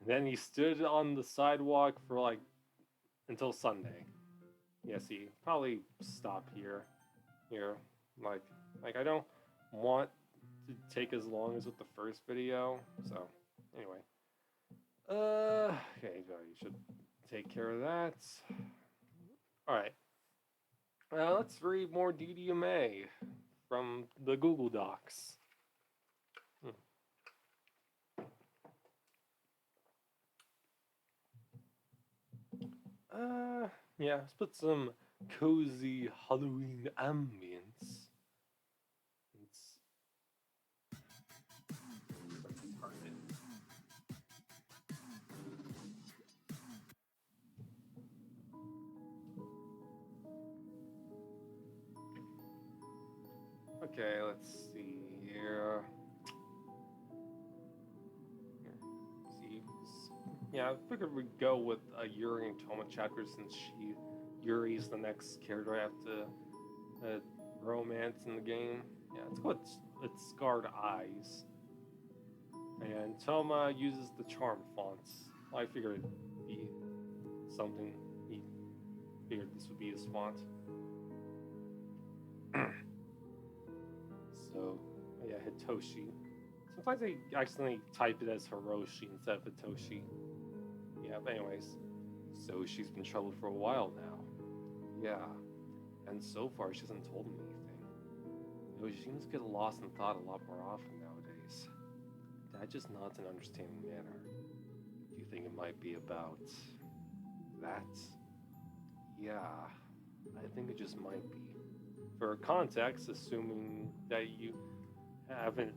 And then he stood on the sidewalk for like until Sunday. Yes, he probably stop here. Here, like, I don't want to take as long as with the first video. So, anyway, okay, so you should take care of that. All right, let's read more DDMA from the Google Docs. Yeah, let's put some cozy Halloween ambience. It's okay, let's see here. See, yeah, I figured we'd go with a Yuri and Toma chapter since Yuri's the next character I have to romance in the game. Yeah, let's go with Scarred Eyes. And Toma uses the charm fonts. Well, I figured it'd be something. He figured this would be his font. So, yeah, Hitoshi. Sometimes I accidentally type it as Hiroshi instead of Hitoshi. Yeah, but anyways. So she's been in trouble for a while now. Yeah. And so far she hasn't told me anything. You know, she seems to get lost in thought a lot more often nowadays. Dad just nods in an understanding manner. Do you think it might be about that? Yeah, I think it just might be. For context, assuming that you haven't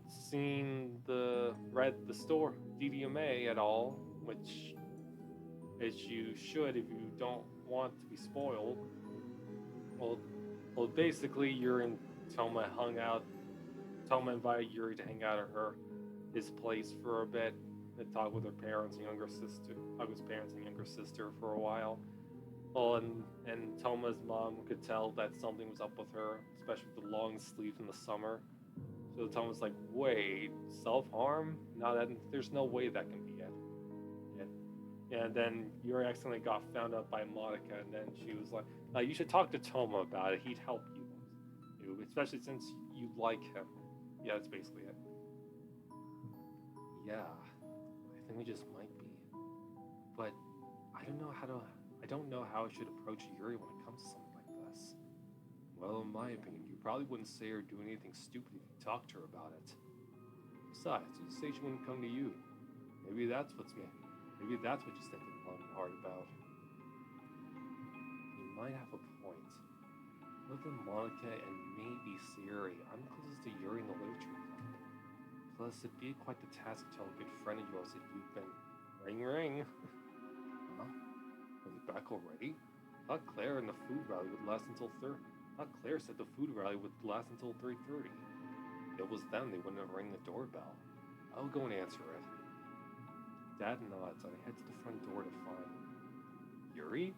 read the store DDMA at all, which you should if you don't want to be spoiled. Well, basically, Yuri and Toma hung out. Toma invited Yuri to hang out at his place for a bit, and talk with her parents and younger sister. Talk with his parents and younger sister for a while. Well, and Toma's mom could tell that something was up with her, especially with the long sleeves in the summer. So Toma's like, "Wait, self-harm? No, there's no way that can be it." And then Yuri accidentally got found out by Monica, and then she was like, "You should talk to Toma about it. He'd help you, especially since you like him." Yeah, that's basically it. Yeah, I think we just might be, but I don't know how to. I don't know how I should approach Yuri when it comes to something like this. Well, in my opinion, you probably wouldn't say or do anything stupid if you talked to her about it. Besides, you say she wouldn't come to you. Maybe that's what she's thinking long and hard about. You might have a point. Other than Monica and maybe Sayori, I'm closest to Yuri in the literature club. Plus, it'd be quite the task to tell a good friend of yours that you've been ring. Huh? Are you back already? Thought Claire and the food rally would last until Thought Claire said the food rally would last until 3:30. If it was them, they wouldn't have rang the doorbell. I'll go and answer it. Dad nods, and I head to the front door to find Yuri?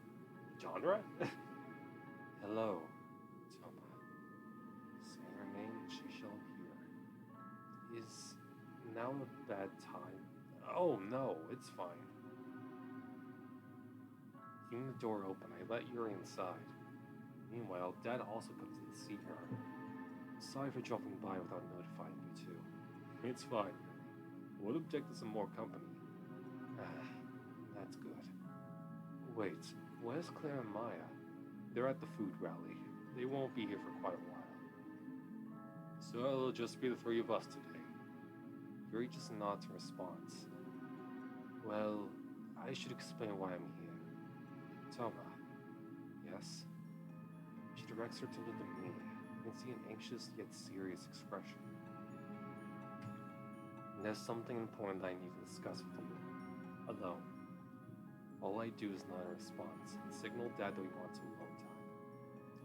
Genre? Hello, Toma. Say her name and she shall appear. Is now a bad time? Oh no, it's fine. Keeping the door open, I let Yuri inside. Meanwhile, Dad also comes in to see her. Sorry for dropping by without notifying you two. It's fine. I would object to some more company. That's good. Wait, where's Claire and Maya? They're at the food rally. They won't be here for quite a while. So it'll just be the three of us today. Yuri just nods in response. Well, I should explain why I'm here. Toma. Yes? She directs her attention to me. You can see an anxious yet serious expression. And there's something important that I need to discuss with you. Alone. All I do is nod in response and signal Dad that we want some alone time.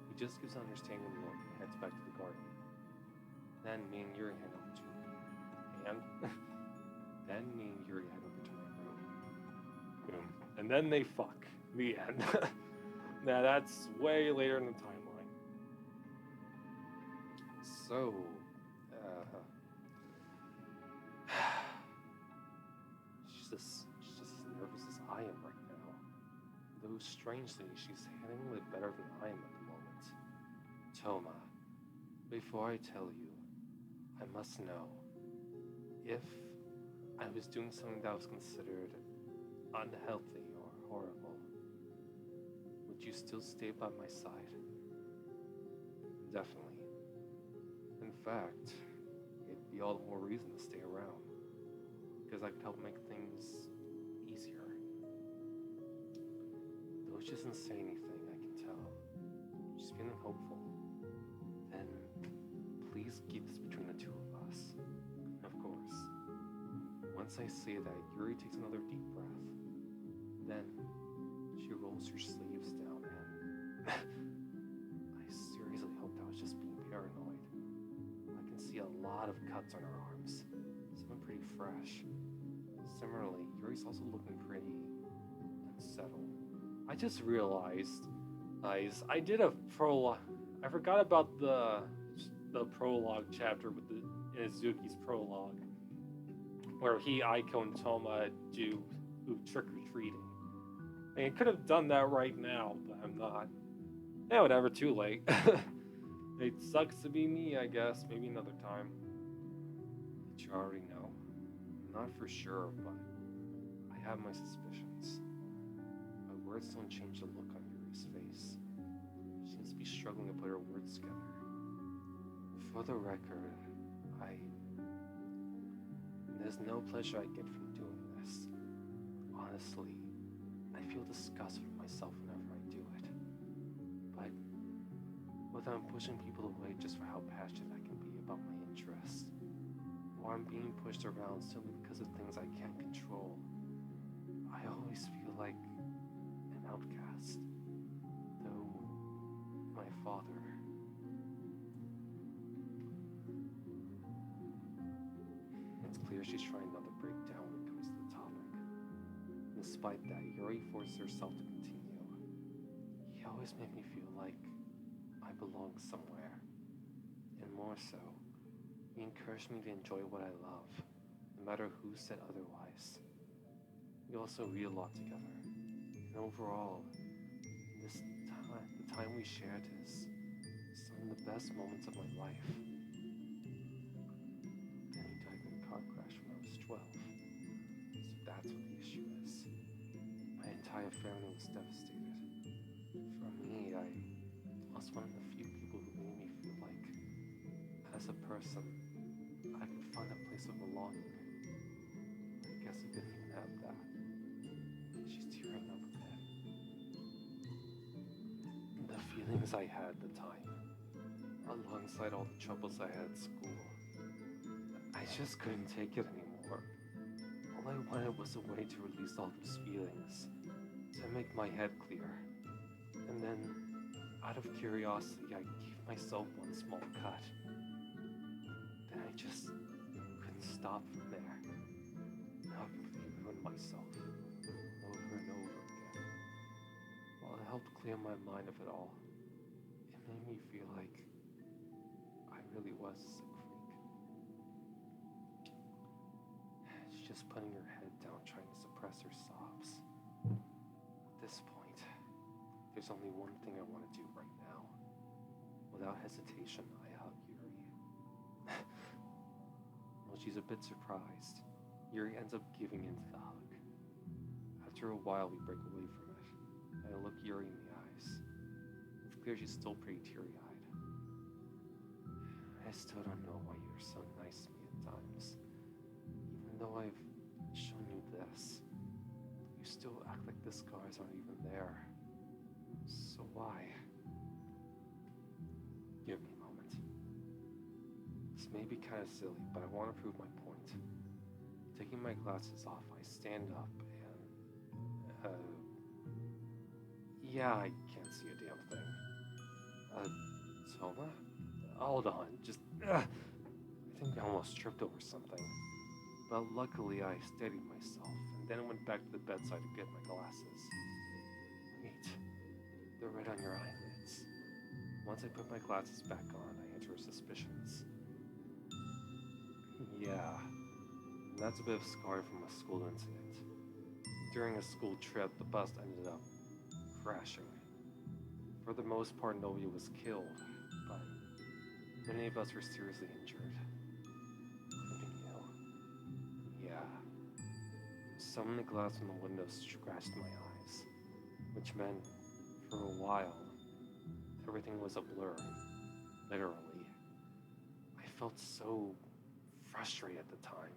He just gives an understanding look and heads back to the garden. Then me and Yuri head over to then me and Yuri head over to my room. Boom. And then they fuck. The end. Now that's way later in the timeline. So, she's just I am right now. Though strangely, she's handling it better than I am at the moment. Toma, before I tell you, I must know if I was doing something that was considered unhealthy or horrible, would you still stay by my side? Definitely. In fact, it'd be all the more reason to stay around, because I could help make things easier. Though she doesn't say anything, I can tell. She's feeling hopeful. Then, please keep this between the two of us. Of course. Once I say that, Yuri takes another deep breath. Then, she rolls her sleeves down and... I seriously hope that was just being paranoid. I can see a lot of cuts on her arms. Some pretty fresh. Similarly, Yuri's also looking pretty unsettled. I just realized, guys, I did a prologue. I forgot about the prologue chapter with the Izuki's prologue, where he, Aiko, and Toma do trick-or-treating. I could have done that right now, but I'm not. Yeah, whatever, too late. It sucks to be me, I guess. Maybe another time. Did you already know? Not for sure, but I have my suspicions. My words don't change the look on Yuri's face. She seems to be struggling to put her words together. For the record, there's no pleasure I get from doing this. Honestly, I feel disgust with myself whenever I do it. But whether I'm pushing people away just for how passionate I can be about my interests, or I'm being pushed around simply because of things I can't control, I always feel like an outcast. Though my father... It's clear she's trying not to break down when it comes to the topic. Despite that, Yuri forces herself to continue. He always made me feel like I belong somewhere. And more so, he encouraged me to enjoy what I love, no matter who said otherwise. We also read a lot together. And overall, the time we shared is some of the best moments of my life. Then he died in a car crash when I was 12. So that's what the issue is. My entire family was devastated. For me, I lost one of the few people who made me feel like, as a person, I could find a place of belonging. I guess I didn't even have that. She's tearing up a bit. The feelings I had at the time, alongside all the troubles I had at school, I just couldn't take it anymore. All I wanted was a way to release all those feelings, to make my head clear. And then, out of curiosity, I gave myself one small cut. Then I just couldn't stop from there. I completely ruined myself, over and over again. While it helped clear my mind of it all, it made me feel like I really was a sick freak. She's just putting her head down, trying to suppress her sobs. At this point, there's only one thing I want to do right now. Without hesitation, I hug Yuri. While she's a bit surprised, Yuri ends up giving in to the hug. After a while, we break away from it, and I look Yuri in the eyes. It's clear she's still pretty teary-eyed. I still don't know why you're so nice to me at times. Even though I've shown you this, you still act like the scars aren't even there. So why? Give me a moment. This may be kind of silly, but I want to prove my point. Taking my glasses off, I stand up and... yeah, I can't see a damn thing. Toma? Hold on, just... I think I almost tripped over something. But luckily, I steadied myself, and then went back to the bedside to get my glasses. Wait, they're right on your eyelids. Once I put my glasses back on, I answer her suspicions. Yeah, that's a bit of scar from a school incident. During a school trip, the bus ended up crashing. For the most part, nobody was killed, but many of us were seriously injured, including you. Yeah. Some of the glass from the window scratched my eyes, which meant, for a while, everything was a blur, literally. I felt so frustrated at the time.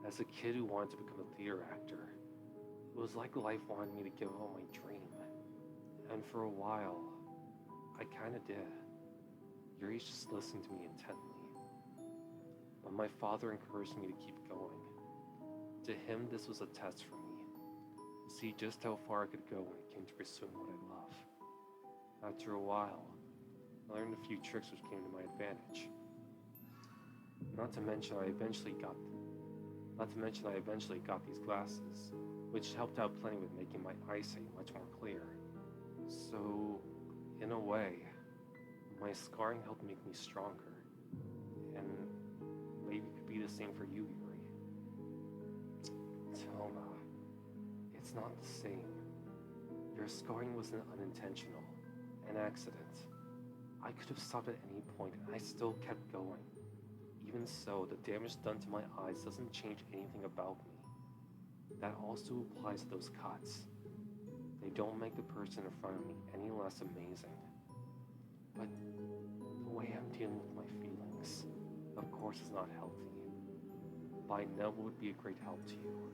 As a kid who wanted to become a theater actor, it was like life wanted me to give up my dream. And for a while, I kinda did. Yuri's just listened to me intently. But my father encouraged me to keep going. To him, this was a test for me, to see just how far I could go when it came to pursuing what I love. After a while, I learned a few tricks which came to my advantage. Not to mention I eventually got these glasses, which helped out plenty with making my eyesight much more clear. So, in a way, my scarring helped make me stronger, and maybe it could be the same for you, Yuri. Toma, it's not the same. Your scarring wasn't unintentional, an accident. I could have stopped at any point, and I still kept going. Even so, the damage done to my eyes doesn't change anything about me. That also applies to those cuts. They don't make the person in front of me any less amazing. But the way I'm dealing with my feelings, of course, is not healthy. But I know it would be a great help to you.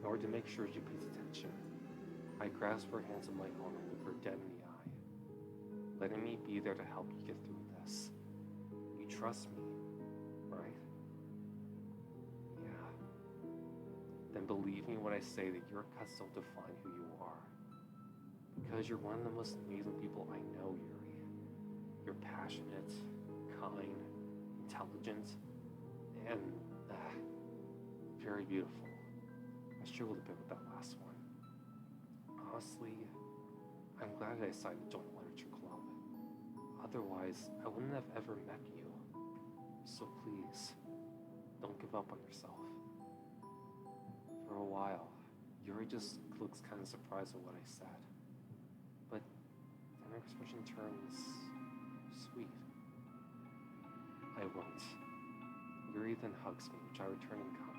In order to make sure she pays attention, I grasped her hands in my own and looked her dead in the eye, letting me be there to help you get through this. You trust me, right? Yeah. Then believe me when I say that your cuts don't define who you are. Because you're one of the most amazing people I know, Yuri. You're passionate, kind, intelligent, and very beautiful. I struggled a bit with that last one. Honestly, I'm glad I decided to join the literature club. Otherwise, I wouldn't have ever met you. So please, don't give up on yourself. For a while, Yuri just looks kind of surprised at what I said. But then her expression turns sweet. I won't. Yuri then hugs me, which I return in kind.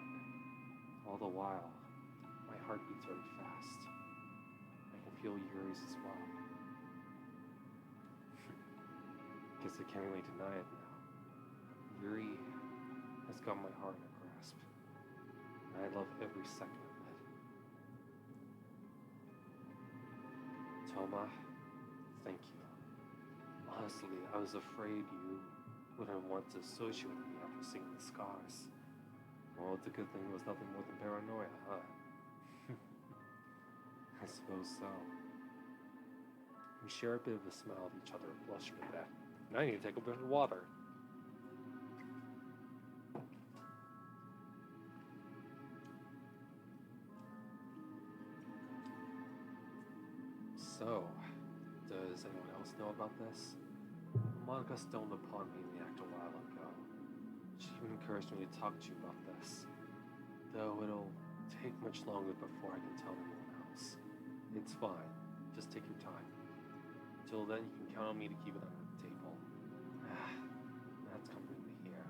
All the while, my heart beats very fast. I can feel Yuri's as well. Guess I can't really deny it now. Yuri has got my heart in a grasp, and I love every second of it. Toma, thank you. Honestly, I was afraid you wouldn't want to associate with me after seeing the scars. Well, it's a good thing it was nothing more than paranoia, huh? I suppose so. We share a bit of a smile at each other and blush for that. Now I need to take a bit of water. So, does anyone else know about this? Monica stumbled upon me in the act a while ago. She even encouraged me to talk to you about this, though it'll take much longer before I can tell anyone else. It's fine, just take your time. Till then, you can count on me to keep it under the table. That's comforting to hear.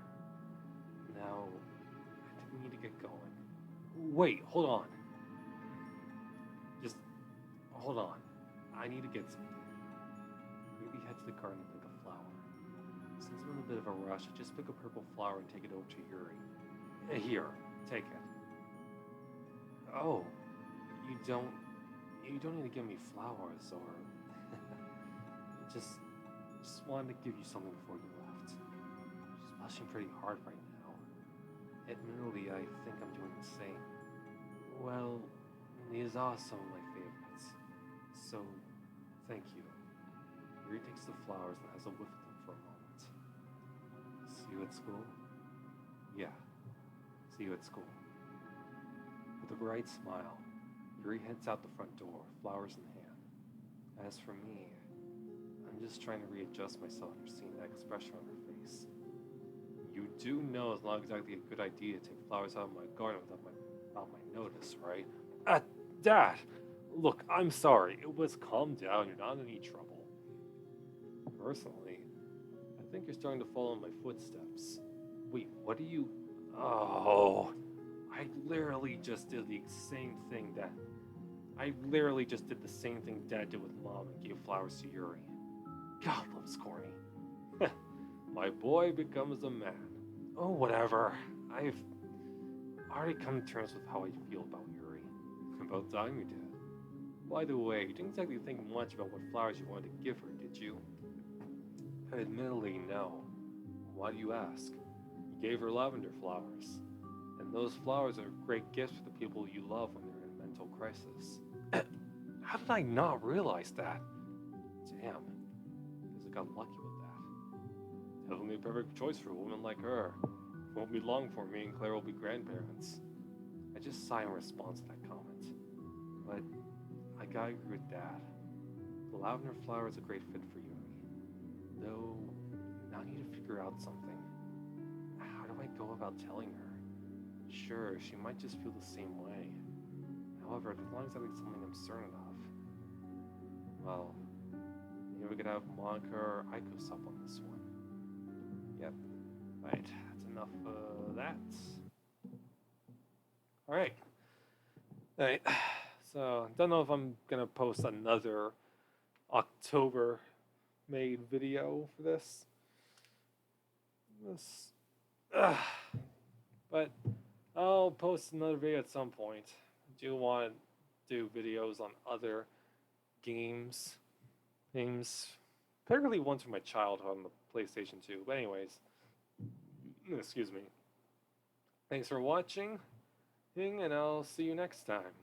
Now, I think we need to get going. Wait, hold on. Just, hold on. I need to get something. Maybe head to the garden and pick a flower. Since I'm in a bit of a rush, I just pick a purple flower and take it over to Yuri. Here, take it. Oh, you don't need to give me flowers or... just wanted to give you something before you left. She's blushing pretty hard right now. Admittedly, I think I'm doing the same. Well, these are some of my favorites. So, thank you. Yuri takes the flowers and has a whiff of them for a moment. See you at school? Yeah, see you at school. With a bright smile, Yuri heads out the front door, flowers in hand. As for me, I'm just trying to readjust myself after seeing that expression on her face. You do know it's not exactly a good idea to take flowers out of my garden without my About my notice, right? Uh, Dad! Look, I'm sorry. It was calm down. You're not in any trouble. Personally, I think you're starting to follow in my footsteps. Wait, what do you. Oh. I literally just did the same thing that. I literally just did the same thing Dad did with Mom and gave flowers to Yuri. God loves corny. My boy becomes a man. Oh, whatever. I've already come to terms with how I feel about Yuri. About time you did. By the way, you didn't exactly think much about what flowers you wanted to give her, did you? Admittedly, no. Why do you ask? You gave her lavender flowers. And those flowers are great gifts for the people you love when they're in mental crisis. How did I not realize that? Damn. Guess I got lucky with that. Definitely a perfect choice for a woman like her. It won't be long before me and Claire will be grandparents. I just sigh in response to that comment. But I gotta agree with Dad. The lavender flower is a great fit for Yuri. Though, now I need to figure out something. How do I go about telling her? Sure, she might just feel the same way. However, as long as I need something I'm certain of. Well, maybe we could have Monica or Aiko sub on this one. Yep. Right, that's enough of that. Alright. Alright. So, don't know if I'm gonna post another October made video for this. But I'll post another video at some point. I do want to do videos on other games. Particularly ones from my childhood on the PlayStation 2. But anyways, excuse me. Thanks for watching, and I'll see you next time.